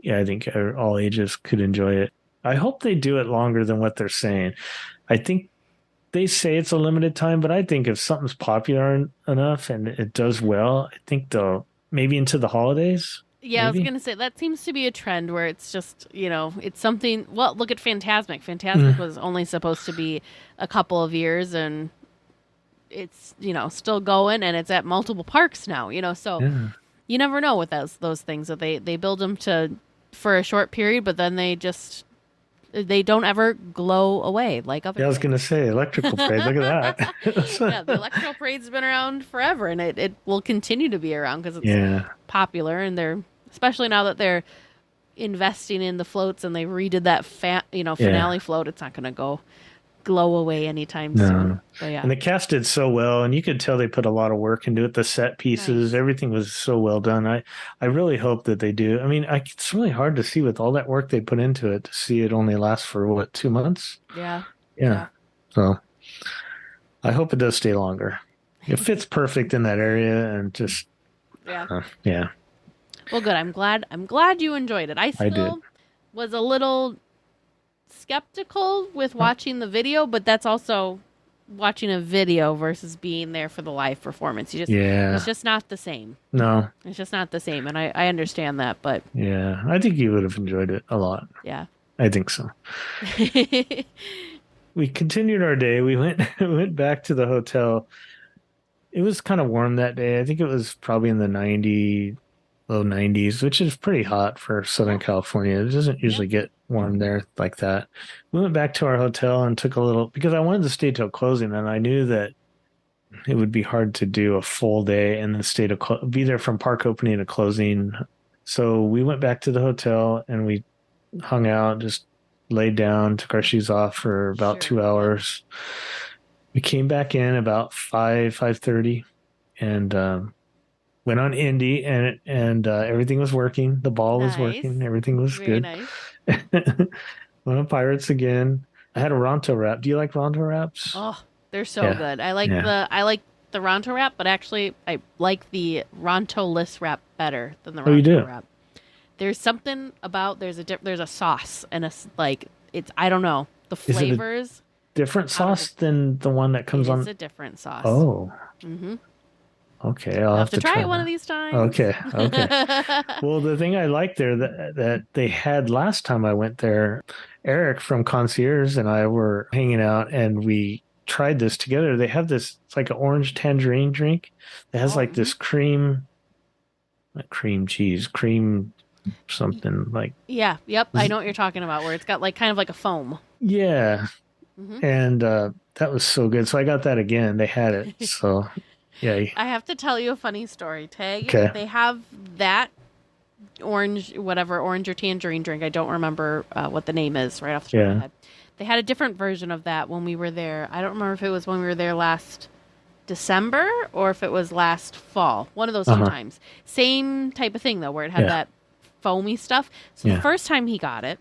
all ages could enjoy it. I hope they do it longer than what they're saying. I think they say it's a limited time, but I think if something's popular enough and it does well, I think they'll maybe into the holidays. Yeah, I was maybe? going to say that seems to be a trend where it's just, it's something. Well, look at Fantasmic. Fantasmic was only supposed to be a couple of years, and it's, still going, and it's at multiple parks now, so Yeah. you never know with those things that they build them for a short period, but then they don't ever glow away like other Yeah, I was things. going to say electrical parade. Look at that. Yeah, the electrical parade's been around forever, and it will continue to be around because it's Yeah. popular, and especially now that they're investing in the floats and they redid that finale float. It's not going to glow away anytime soon. But yeah, And the cast did so well, and you could tell they put a lot of work into it. The set pieces, Nice. everything was so well done. I really hope that they do. I mean, it's really hard to see with all that work they put into it to see it only last for what, 2 months? yeah. Yeah. So I hope it does stay longer. It fits perfect in that area, and just Yeah. yeah. Well, good. I'm glad you enjoyed it. I did. still was a little skeptical with watching the video, but that's also watching a video versus being there for the live performance. It's just not the same. No. It's just not the same, and I understand that, but Yeah. I think you would have enjoyed it a lot. yeah. I think so. We continued our day. We went back to the hotel. It was kind of warm that day. I think it was probably in the low 90s, which is pretty hot for Southern California. It doesn't usually get warm there like that. We went back to our hotel and took a little, because I wanted to stay till closing, and I knew that it would be hard to do a full day in the state of be there from park opening to closing. So we went back to the hotel and we hung out, just laid down, took our shoes off for about Sure. 2 hours. We came back in about 5:30 and went on Indy, and everything was working. The ball was Nice. working. Everything was Very good. nice. Went on Pirates again. I had a Ronto wrap. Do you like Ronto wraps? Oh, they're so Yeah. good. I like Yeah. the Ronto wrap, but actually I like the Ronto-less wrap better than the Oh, you Ronto do? wrap. There's something about there's a sauce and I don't know, the it a flavors. Different Out of sauce than the one that comes It on. is a different sauce. Oh, Mm-hmm. okay. I'll I'll have to try it one that. of these times. Okay. Well, the thing I liked there that they had last time I went there, Eric from Concierge and I were hanging out, and we tried this together. They have this, it's like an orange tangerine drink that has like this not cream cheese, cream something like, Yeah. Yep. I know what you're talking about. Where it's got kind of like a foam. yeah. Hmm. And that was so good. So I got that again. They had it. So yeah. I have to tell you a funny story, Tag. Okay. They have that orange or tangerine drink. I don't remember what the name is right off the top of my head. They had a different version of that when we were there. I don't remember if it was when we were there last December or if it was last fall. One of those two times. Same type of thing, though, where it had that foamy stuff. So the first time he got it,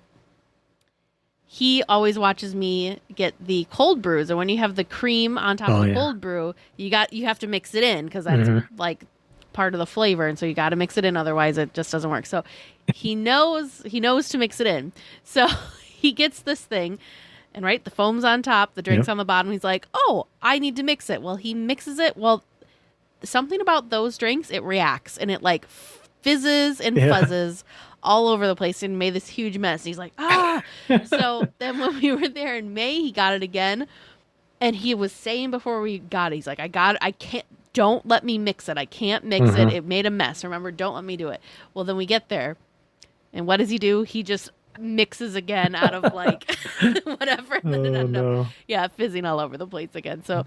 he always watches me get the cold brews, and when you have the cream on top of the cold brew, you have to mix it in because that's like part of the flavor, and so you got to mix it in, otherwise it just doesn't work. So he knows to mix it in. So he gets this thing, and the foam's on top, the drink's on the bottom. He's like, "Oh, I need to mix it." Well, he mixes it. Well, something about those drinks, it reacts and it fizzes and fuzzes all over the place and made this huge mess. He's like, ah. So then when we were there in May, he got it again. And he was saying before we got it, he's like, I can't, don't let me mix it. I can't mix it. It made a mess. Remember, don't let me do it. Well, then we get there. And what does he do? He just mixes again out of like whatever, and then it Oh, ended no. up fizzing all over the place again. So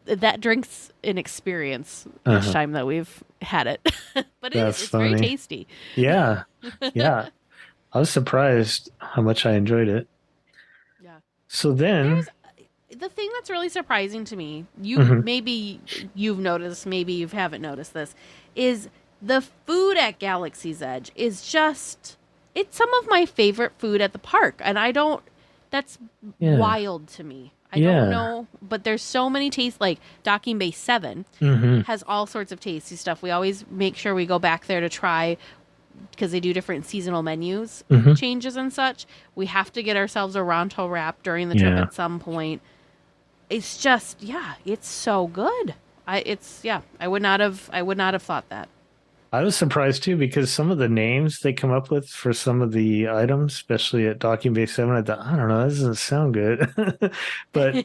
that drink's an experience each Uh-huh. time that we've had it. But That's it's very funny. tasty. Yeah. Yeah. I was surprised how much I enjoyed it. Yeah. So then, The thing that's really surprising to me, Mhm. maybe you've noticed, maybe you haven't noticed this, is the food at Galaxy's Edge is just, it's some of my favorite food at the park. And that's Yeah. wild to me. I Yeah. don't know, but there's so many tastes, like Docking Bay 7 Mhm. has all sorts of tasty stuff. We always make sure we go back there to try, because they do different seasonal menus Mhm. changes and such. We have to get ourselves a Ronto wrap during the trip Yeah. at some point. It's just, it's so good. I would not have thought that. I was surprised too because some of the names they come up with for some of the items, especially at Docking Bay 7, I thought, I don't know, that doesn't sound good. but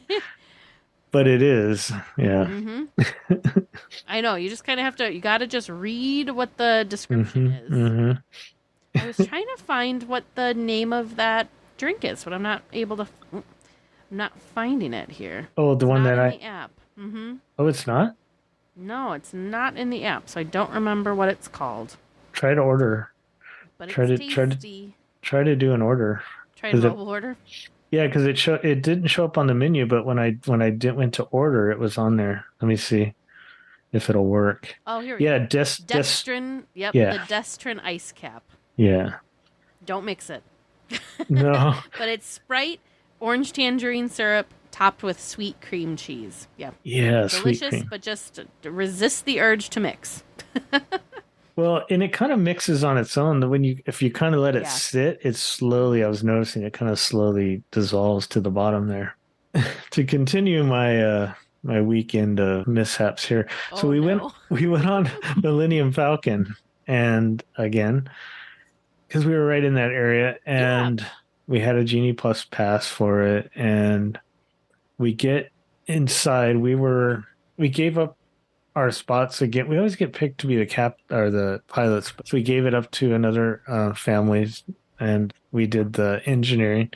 but it is. Yeah. Mm-hmm. I know. You just kind of you got to just read what the description is. Mm-hmm. I was trying to find what the name of that drink is, but I'm not finding it here. Oh, the It's one not that in the app. Mm-hmm. Oh, it's not? No, it's not in the app, so I don't remember what it's called. Try to order. But Try it's to- try to- tasty. Try to do an order. Try to is it- mobile order. Yeah, because it didn't show up on the menu, but when I went to order, it was on there. Let me see if it'll work. Oh, here we Yeah, go. Destrin. Dextrin. Yep, yeah. the Destrin ice cap. Yeah. Don't mix it. No. But it's Sprite, orange tangerine syrup, topped with sweet cream cheese. Yeah. Yeah, sweet Delicious, cream. but just resist the urge to mix. Well, and it kind of mixes on its own. If you kind of let it Yeah. sit, it slowly, I was noticing it kind of slowly dissolves to the bottom there. To continue my weekend mishaps here. So Oh, we no. went on Millennium Falcon, and again, because we were right in that area, and we had a Genie Plus pass for it, and we get inside. We gave up our spots again. We always get picked to be the the pilots, so we gave it up to another families, and we did the engineering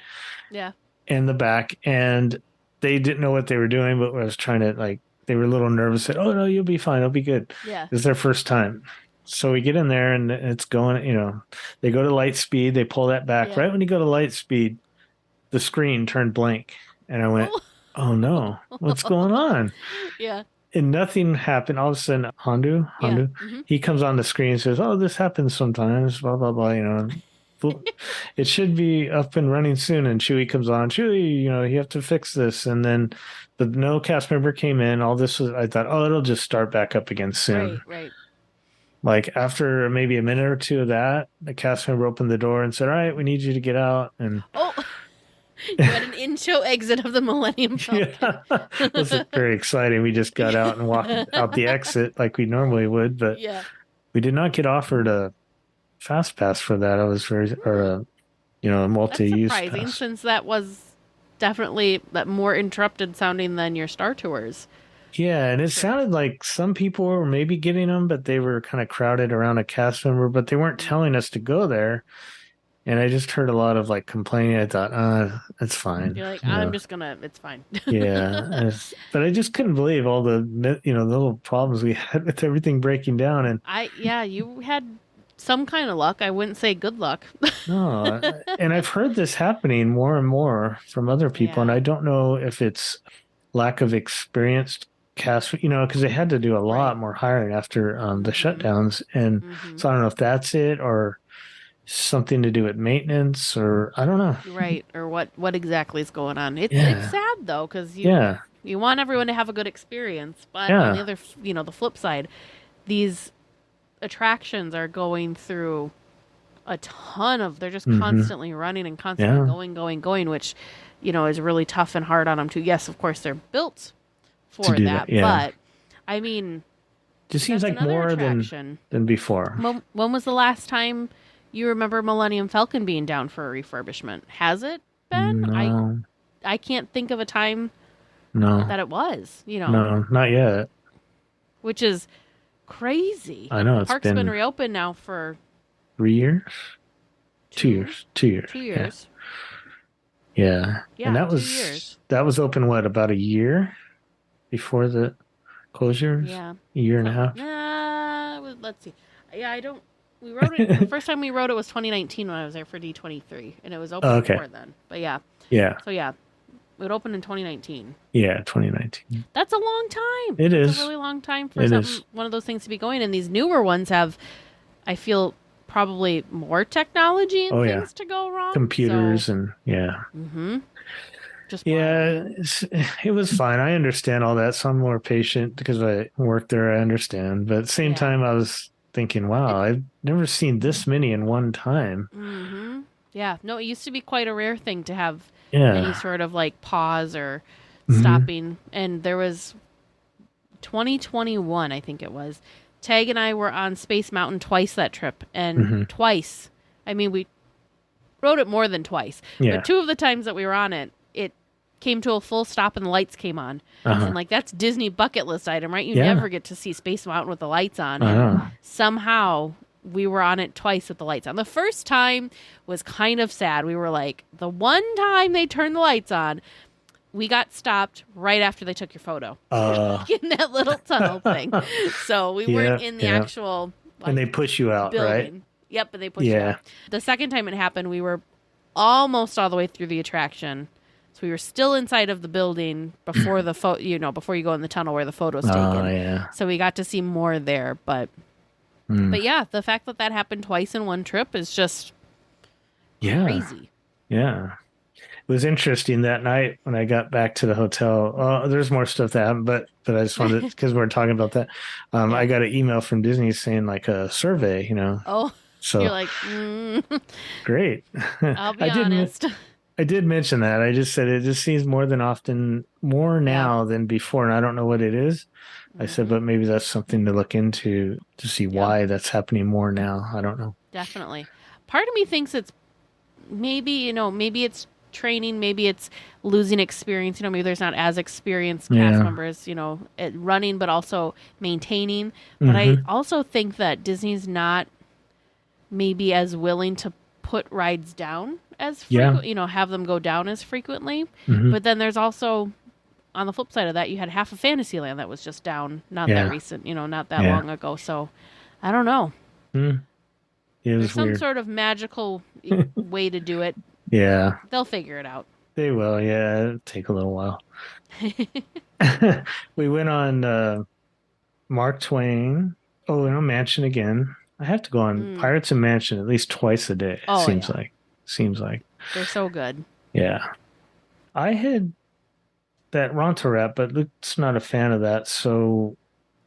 Yeah. in the back, and they didn't know what they were doing, but I was trying to they were a little nervous. Said, "Oh no, you'll be fine. It'll be good." Yeah. It's their first time. So we get in there and it's going, they go to light speed, they pull that back. Yeah. Right when you go to light speed, the screen turned blank. And I went, oh no, what's going on? Yeah. And nothing happened. All of a sudden, Hondu, Mm-hmm. he comes on the screen and says, oh, this happens sometimes, blah, blah, blah, It should be up and running soon. And Chewie comes on, Chewie, you have to fix this. And then no cast member came in. All this I thought, oh, it'll just start back up again soon. Right. Like after maybe a minute or two of that, the cast member opened the door and said, all right, we need you to get out. And Oh, you had an in-show exit of the Millennium Falcon. yeah, it was very exciting. We just got out and walked out the exit like we normally would, but Yeah. we did not get offered a fast pass for that. I was a That's multi-use surprising, pass. since that was definitely more interrupted sounding than your Star Tours. Yeah, and it sounded like some people were maybe getting them, but they were kind of crowded around a cast member, but they weren't telling us to go there. And I just heard a lot of complaining. I thought, it's fine. You're like, I'm just gonna, it's fine. Yeah, but I just couldn't believe all the the little problems we had with everything breaking down. And You had some kind of luck. I wouldn't say good luck. no, and I've heard this happening more and more from other people, and Yeah. I don't know if it's lack of experienced cast, because they had to do a lot Right. more hiring after the shutdowns, and Mhm. so I don't know if that's it or something to do with maintenance, or I don't know. Right, or what exactly is going on. It's Yeah. sad though, because Yeah, you want everyone to have a good experience, but Yeah. on the other, the flip side, these attractions are going through a ton of, they're just constantly running and constantly Yeah. going, which, is really tough and hard on them too. Yes, of course, they're built for do that, that, yeah. but I mean, just seems that's like another more attraction. than before. When was the last time you remember Millennium Falcon being down for a refurbishment? Has it been? No, I can't think of a time no, that it was, no, not yet. which is crazy. I know, The it's park's been reopened now for 3 years. 2 years. 2 years. 2 years. Yeah. Yeah, And 2 years. that was open, what, about a year before the closures? Yeah. A year and a half? Let's see. Yeah, we wrote it, the first time we wrote it was 2019 when I was there for D23, and it was open before then. But yeah. Yeah. So yeah, it opened in 2019. Yeah, 2019. That's a long time. It is. It's a really long time for one of those things to be going. And these newer ones have, I feel, probably more technology and things to go wrong. Computers and Mm-hmm. Just it was fine. I understand all that. So I'm more patient because I work there. I understand. But at the same time, I was thinking, wow, I've never seen this many in one time. Mm-hmm. Yeah. No, it used to be quite a rare thing to have any sort of like pause or stopping. And there was 2021, I think it was. Tag and I were on Space Mountain twice that trip. And twice, I mean, we rode it more than twice. Yeah. But 2 of the times that we were on it, it came to a full stop and the lights came on. And like, that's Disney bucket list item, right? You never get to see Space Mountain with the lights on. And somehow we were on it twice with the lights on. The first time was kind of sad. We were like, the one time they turned the lights on, we got stopped right after they took your photo in that little tunnel thing. So we weren't in the actual and they push you out, building. right? Yep, and they push you out. The second time it happened, we were almost all the way through the attraction. So we were still inside of the building before the before you go in the tunnel where the photo's taken. So we got to see more there, but yeah, the fact that happened twice in one trip is just crazy. Yeah. It was interesting that night when I got back to the hotel. There's more stuff that happened, but I just wanted, because we're talking about that. I got an email from Disney saying like a survey, Oh, so you're like, great. I'll be honest. I did mention that. I just said it just seems more now than before, and I don't know what it is. I said, but maybe that's something to look into to see why that's happening more now. I don't know. Definitely. Part of me thinks it's maybe it's training, maybe it's losing experience, maybe there's not as experienced cast members, at running, but also maintaining. But I also think that Disney's not maybe as willing to put rides down as frequently, have them go down as frequently. But then there's also, on the flip side of that, you had half of Fantasyland that was just down not that recent, not that long ago. So I don't know. There's some sort of magical way to do it. Yeah. They'll figure it out. They will. Yeah. It'll take a little while. We went on Mark Twain. Mansion again. I have to go on Pirates and Mansion at least twice a day. Seems like. They're so good. Yeah. I had that Ronto Wrap, but Luke's not a fan of that. So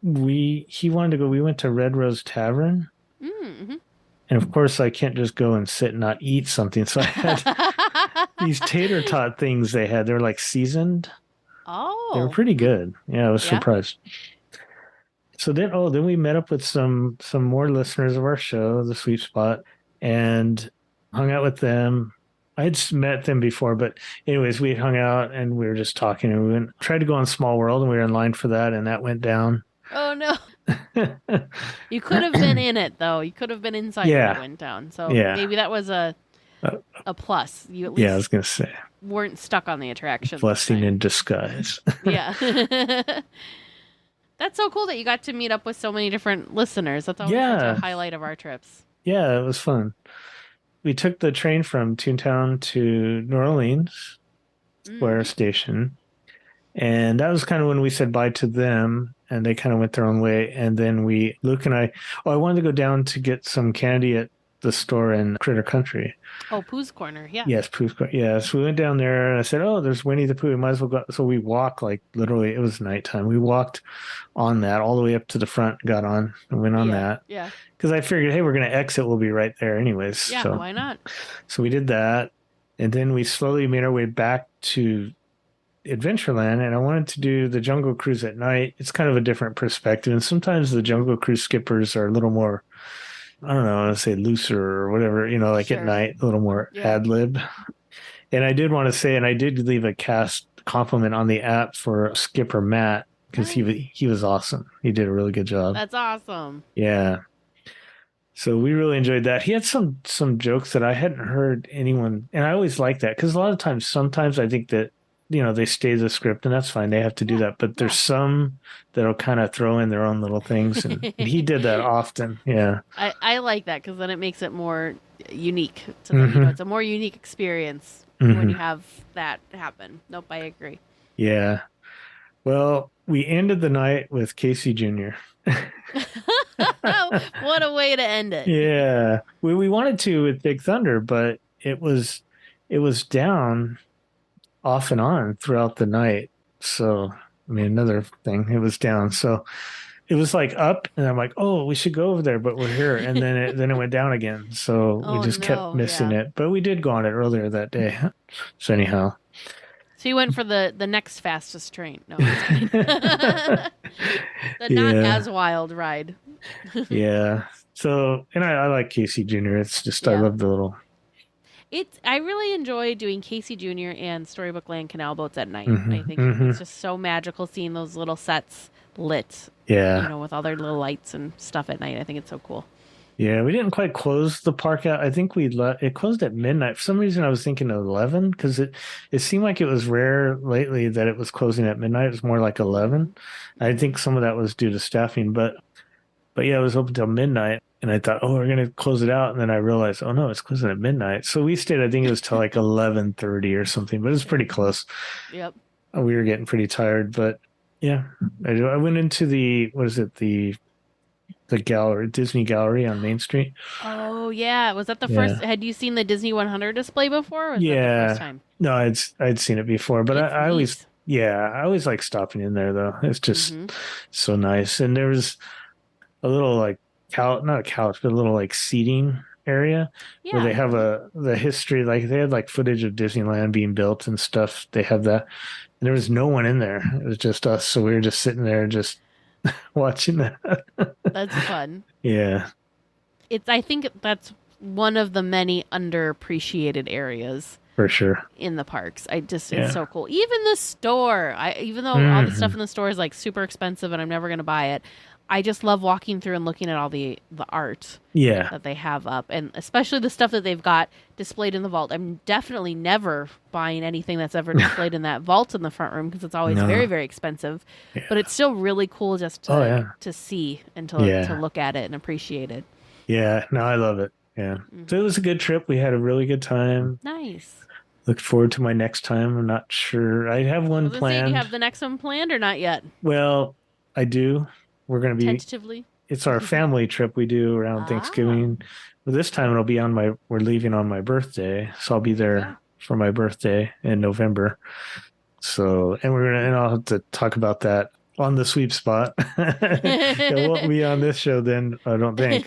he wanted to go. We went to Red Rose Tavern. And of course, I can't just go and sit and not eat something. So I had these tater tot things they had. They're like seasoned. Oh. They were pretty good. Yeah, I was surprised. So then we met up with some more listeners of our show, The Sweet Spot, and hung out with them. I had met them before, but anyways, we hung out and we were just talking, and we tried to go on Small World, and we were in line for that, and that went down. Oh, no. You could have been in it, though. You could have been inside when it went down. So maybe that was a plus. You at least I was going to say. Weren't stuck on the attraction. Blessing in disguise. Yeah. That's so cool that you got to meet up with so many different listeners. That's always such a highlight of our trips. Yeah, it was fun. We took the train from Toontown to New Orleans Square Station. And that was kind of when we said bye to them, and they kind of went their own way. And then Luke and I wanted to go down to get some candy at the store in Critter Country. Oh, Pooh's Corner, yeah. Yes, Pooh's Corner. Yeah, so we went down there, and I said, there's Winnie the Pooh. We might as well go. So we walked, like, literally, it was nighttime. We walked on that all the way up to the front, got on, and went on that. Yeah. Because I figured, hey, we're going to exit. We'll be right there anyways. Yeah, so, why not? So we did that, and then we slowly made our way back to Adventureland, and I wanted to do the Jungle Cruise at night. It's kind of a different perspective, and sometimes the Jungle Cruise skippers are a little more, I don't know, say looser or whatever, like at night, a little more ad lib. And I did want to say, and I did leave a cast compliment on the app for Skipper Matt, because he was awesome. He did a really good job. That's awesome. Yeah. So we really enjoyed that. He had some jokes that I hadn't heard anyone, and I always like that because a lot of times, sometimes I think that they stay the script, and that's fine. They have to do that, but there's some that'll kind of throw in their own little things, and he did that often. Yeah, I like that because then it makes it more unique to them. It's a more unique experience when you have that happen. Nope, I agree. Yeah. Well, we ended the night with Casey Jr. What a way to end it. Yeah. We wanted to with Big Thunder, but it was down off and on throughout the night. So, I mean, another thing, it was down. So it was like up, and I'm like, oh, we should go over there, but we're here. And then it went down again. So we just kept missing it. But we did go on it earlier that day. So anyhow. So you went for the next fastest train. No, I'm just kidding. The not as wild ride. Yeah. So, and I like Casey Jr. It's just, I love the little. I really enjoy doing Casey Jr. and Storybook Land canal boats at night. I think it's just so magical seeing those little sets lit. Yeah. With all their little lights and stuff at night. I think it's so cool. Yeah, we didn't quite close the park out. I think it closed at midnight. For some reason, I was thinking 11 because it seemed like it was rare lately that it was closing at midnight. It was more like 11. I think some of that was due to staffing, but yeah, it was open till midnight. And I thought, oh, we're going to close it out. And then I realized, oh, no, it's closing at midnight. So we stayed, I think it was till like 11:30 or something, but it was pretty close. Yep. We were getting pretty tired, but yeah, I went into the gallery, Disney Gallery on Main Street. Oh, yeah. Was that the first? Had you seen the Disney 100 display before? Or was that the first time? No, I'd seen it before, but I always like stopping in there though. It's just so nice. And there was a little like not a couch, but a little like seating area where they have the history, like they had like footage of Disneyland being built and stuff. They have that. And there was no one in there. It was just us. So we were just sitting there just watching that. That's fun. Yeah. I think that's one of the many underappreciated areas. For sure. In the parks. It's so cool. Even the store. Even though all the stuff in the store is like super expensive and I'm never going to buy it, I just love walking through and looking at all the art that they have up, and especially the stuff that they've got displayed in the vault. I'm definitely never buying anything that's ever displayed in that vault in the front room because it's always very, very expensive. Yeah. But it's still really cool just to see and to look at it and appreciate it. Yeah, no, I love it. Yeah. So it was a good trip. We had a really good time. Nice. Look forward to my next time. I'm not sure. I have one planned. Do you have the next one planned or not yet? Well, I do. We're going to be tentatively. It's our family trip we do around Thanksgiving. Well, this time it'll be we're leaving on my birthday, so I'll be there for my birthday in November. So, and I'll have to talk about that on the sweep spot. It won't be on this show then, I don't think.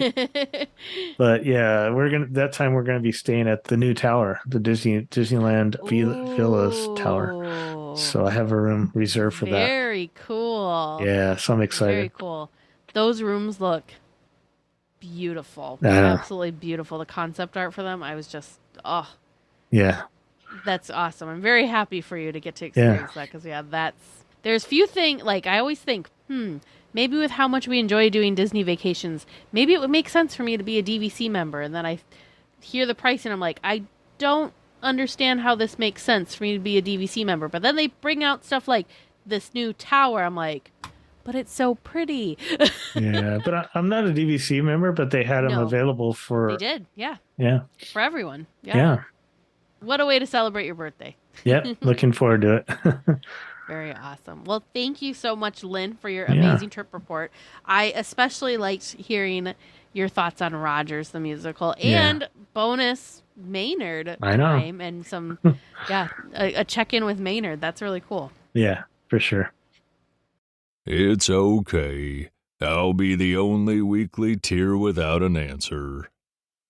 But yeah, that time we're gonna be staying at the new tower, the Disneyland Villas Tower. So I have a room reserved for that. Very cool. Yeah, so I'm excited. Very cool. Those rooms look beautiful. Absolutely beautiful. The concept art for them, I was just, yeah. That's awesome. I'm very happy for you to get to experience that because, there's few things, like I always think, maybe with how much we enjoy doing Disney vacations, maybe it would make sense for me to be a DVC member. And then I hear the price and I'm like, I don't understand how this makes sense for me to be a DVC member. But then they bring out stuff like this new tower. I'm like, but it's so pretty. Yeah, but I'm not a DVC member, but they had them available for... They did, yeah. Yeah. For everyone. Yeah. What a way to celebrate your birthday. Yep, looking forward to it. Very awesome. Well, thank you so much, Lynn, for your amazing trip report. I especially liked hearing your thoughts on Rogers the musical and bonus Maynard time and some a check-in with Maynard. That's really cool. Yeah, for sure. It's okay. I'll be the only weekly tier without an answer.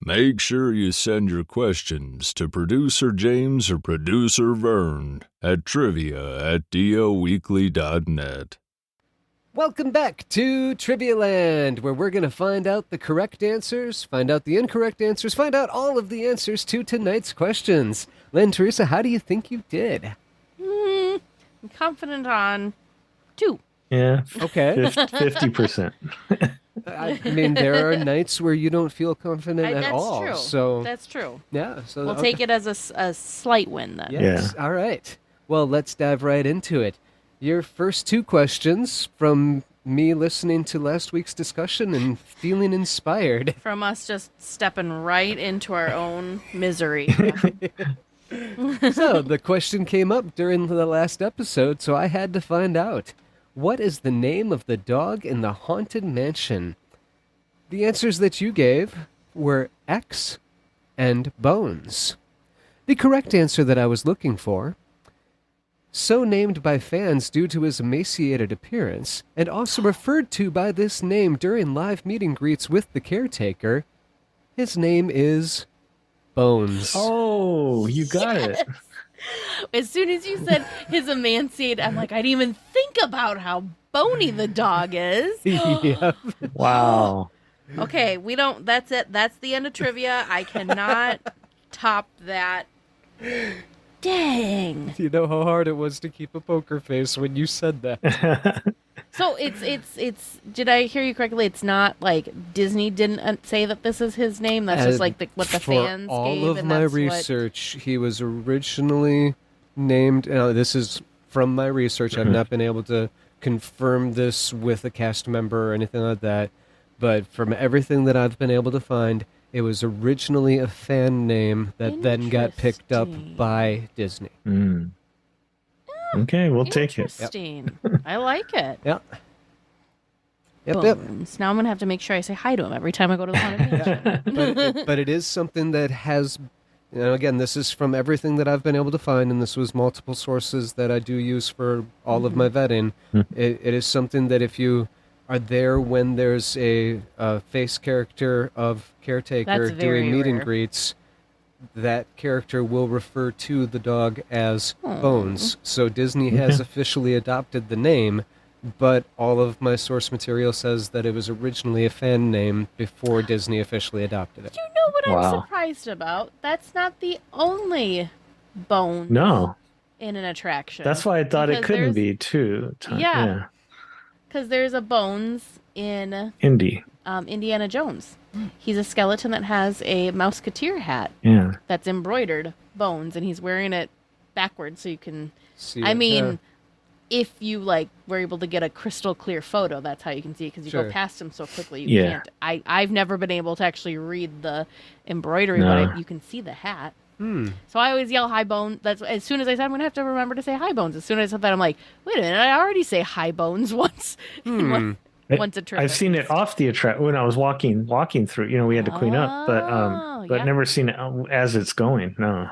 Make sure you send your questions to Producer James or Producer Vern at trivia@DLWeekly.net. Welcome back to Trivia Land, where we're going to find out the correct answers, find out the incorrect answers, find out all of the answers to tonight's questions. Lynn, Teresa, how do you think you did? I'm confident on 2. Yeah. Okay. 50%. I mean, there are nights where you don't feel confident at That's all. true. So That's true. yeah, so We'll okay. take it as a slight win then. Yes. All right. Well, let's dive right into it. Your first two questions from me listening to last week's discussion and feeling inspired. From us just stepping right into our own misery. So the question came up during the last episode, so I had to find out. What is the name of the dog in the Haunted Mansion? The answers that you gave were X and Bones. The correct answer that I was looking for, so named by fans due to his emaciated appearance, and also referred to by this name during live meet and greets with the caretaker, his name is Bones. Oh, you got it. As soon as you said his emaciated, I'm like, I didn't even think about how bony the dog is. Yeah. Wow. Okay, we don't. That's it. That's the end of trivia. I cannot top that. Dang. You know how hard it was to keep a poker face when you said that. So it's. Did I hear you correctly? It's not like Disney didn't say that this is his name. That's just like what the fans For all gave. of and my that's research, he was originally named. This is from my research. I've not been able to confirm this with a cast member or anything like that. But from everything that I've been able to find, it was originally a fan name that then got picked up Interesting. by Disney. Mm. Okay, we'll take it. Interesting. I like it. Yeah. Yep. Bones. Now I'm gonna have to make sure I say hi to him every time I go to the Haunted Mansion. But it is something that has, again, this is from everything that I've been able to find, and this was multiple sources that I do use for all of my vetting. It is something that if you are there when there's a face character of caretaker That's very doing meet and rare. greets, that character will refer to the dog as Bones. So Disney has officially adopted the name, but all of my source material says that it was originally a fan name before Disney officially adopted it. You know what Wow. I'm surprised about? That's not the only bone No, in an attraction. that's why I thought it Because couldn't there's- be too. Yeah. Because there's a Bones in Indy. Indiana Jones. He's a skeleton that has a Mouseketeer hat Yeah. that's embroidered Bones, and he's wearing it backwards so you can... See I it, mean, if you were able to get a crystal clear photo, that's how you can see it because you Sure. go past him so quickly. You Yeah. can't. I've never been able to actually read the embroidery, No. but you can see the hat. So I always yell "Hi Bones." That's as soon as I said I'm gonna have to remember to say "Hi Bones." As soon as I said that, I'm like, wait a minute, I already say "Hi Bones" once. Once a trip. I've seen it off the attraction when I was walking through. We had to clean up, but yeah. never seen it as it's going. No.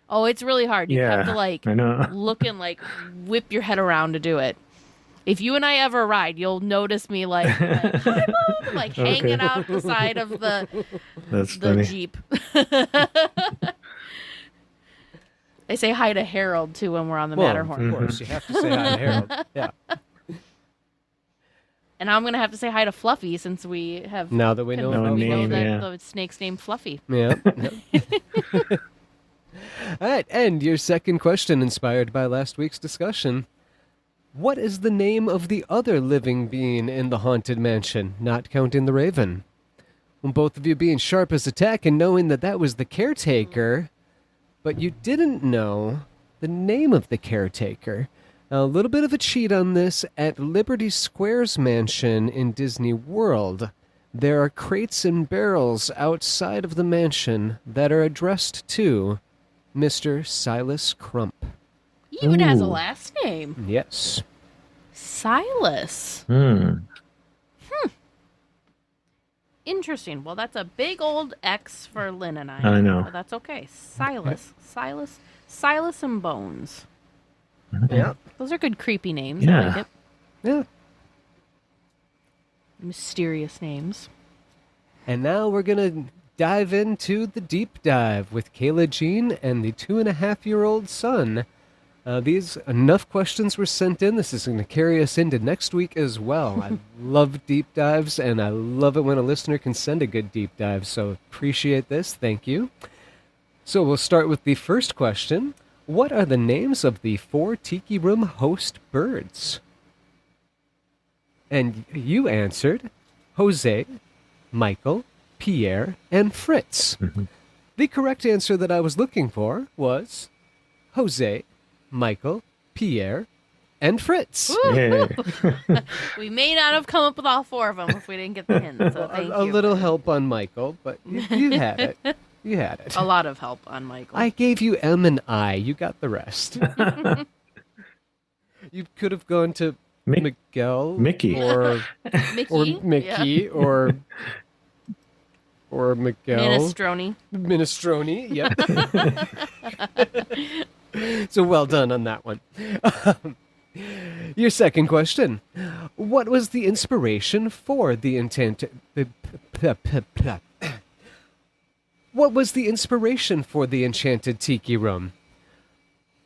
Oh, it's really hard. You have to I know. look and whip your head around to do it. If you and I ever ride, you'll notice me "Hi Bones," hanging out the side of That's the funny. Jeep. I say hi to Harold too when we're on the Matterhorn. Of course, you have to say hi to Harold. Yeah. And now I'm gonna have to say hi to Fluffy since we have Now that we know No about we know name, that yeah. the snake's named Fluffy. Yeah. All right, and your second question, inspired by last week's discussion. What is the name of the other living being in the Haunted Mansion, not counting the Raven? Well, both of you being sharp as a tack and knowing that that was the caretaker, but you didn't know the name of the caretaker. Now, a little bit of a cheat on this. At Liberty Square's mansion in Disney World, there are crates and barrels outside of the mansion that are addressed to Mr. Silas Crump. He even has a Ooh. last name, Yes. Silas. Interesting. Well, that's a big old X for Lynn and I. I know. But that's okay. Silas and Bones. Yeah. Those are good creepy names. I Yeah. like it. Yeah. Mysterious names. And now we're going to dive into the deep dive with Kayla Jean and the 2.5-year-old son. These enough questions were sent in. This is going to carry us into next week as well. I love deep dives, and I love it when a listener can send a good deep dive. So appreciate this. Thank you. So we'll start with the first question. What are the names of the 4 Tiki Room host birds? And you answered Jose, Michael, Pierre, and Fritz. The correct answer that I was looking for was Jose, Michael, Pierre, and Fritz. Yeah. We may not have come up with all 4 of them if we didn't get the hint. So thank you. A little help on Michael, but you had it. You had it. A lot of help on Michael. I gave you M and I. You got the rest. You could have gone to Miguel, Mickey. or Mickey, or Miguel. Minestrone. Yep. So well done on that one. Your second question. What was the inspiration for the What was the inspiration for the enchanted tiki room?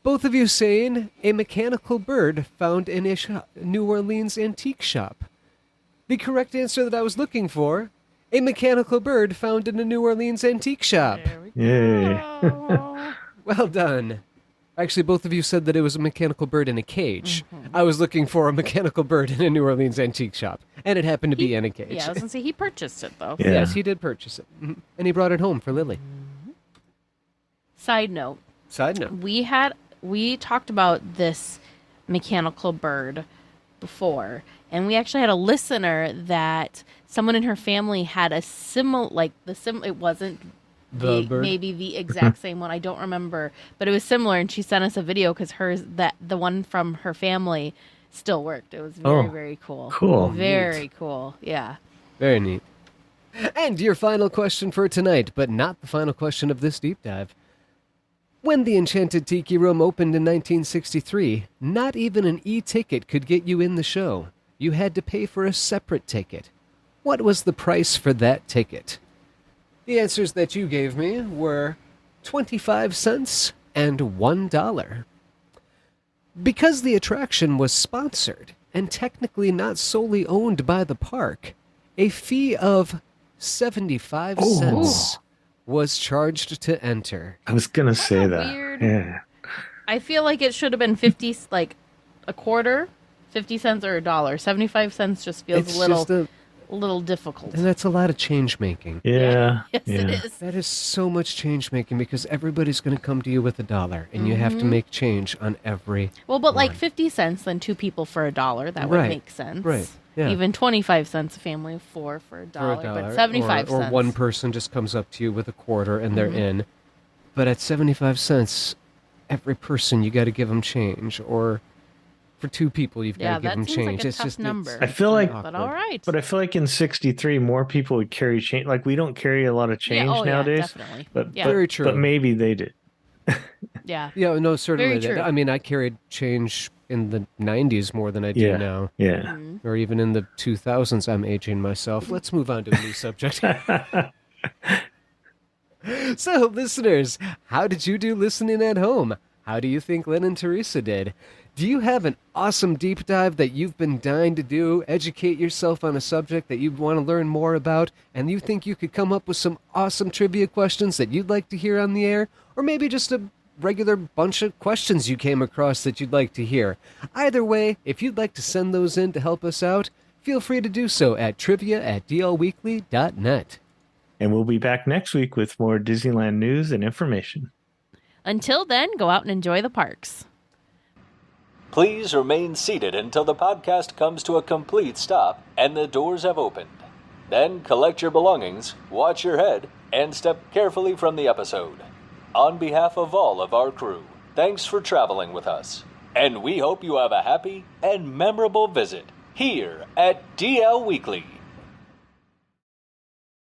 Both of you saying a mechanical bird found in a New Orleans antique shop. The correct answer that I was looking for, a mechanical bird found in a New Orleans antique shop. Yay. Well done. Actually, both of you said that it was a mechanical bird in a cage. I was looking for a mechanical bird in a New Orleans antique shop, and it happened to be in a cage. Yeah, I was going to say he purchased it, though. Yeah. Yes, he did purchase it. And he brought it home for Lily. Side note. We talked about this mechanical bird before, and we actually had a listener that someone in her family had a similar, it wasn't maybe the exact same one, I don't remember, but it was similar, and she sent us a video because the one from her family still worked. It was very, very cool. Cool. Very cool, yeah. Very neat. And your final question for tonight, but not the final question of this deep dive. When the Enchanted Tiki Room opened in 1963, not even an e-ticket could get you in the show. You had to pay for a separate ticket. What was the price for that ticket? The answers that you gave me were 25 cents and $1. Because the attraction was sponsored and technically not solely owned by the park, a fee of 75 cents was charged to enter. I was going to say that. Weird. Yeah. I feel like it should have been 50, like a quarter, 50 cents or $1. 75 cents just feels a little difficult. And that's a lot of change making. Yeah. Yes, it is. That is so much change making because everybody's going to come to you with $1 and you have to make change on every Well, but like 50 cents, then 2 people for $1, that would make sense. Right. Yeah. Even 25 cents, a family of 4 for $1, but 75 or cents. one person just comes up to you with a quarter and they're in. But at 75 cents, every person you got to give them change, or for 2 people you've got to give them change. Like a it's tough just number. I feel like, but all right. but I feel like in '63 more people would carry change. Like we don't carry a lot of change nowadays. Yeah, definitely. But Very true. But maybe they did. Yeah. Yeah, no, certainly. Very true. I mean, I carried change in the 90s more than I do now. Yeah. Or even in the 2000s. I'm aging myself. Let's move on to a new subject. So, listeners, how did you do listening at home? How do you think Lynn and Teresa did? Do you have an awesome deep dive that you've been dying to do, educate yourself on a subject that you want to learn more about, and you think you could come up with some awesome trivia questions that you'd like to hear on the air? Or maybe just a regular bunch of questions you came across that you'd like to hear? Either way, if you'd like to send those in to help us out, feel free to do so at trivia@dlweekly.net. And we'll be back next week with more Disneyland news and information. Until then, go out and enjoy the parks. Please remain seated until the podcast comes to a complete stop and the doors have opened. Then collect your belongings, watch your head, and step carefully from the episode. On behalf of all of our crew, thanks for traveling with us. And we hope you have a happy and memorable visit here at DL Weekly.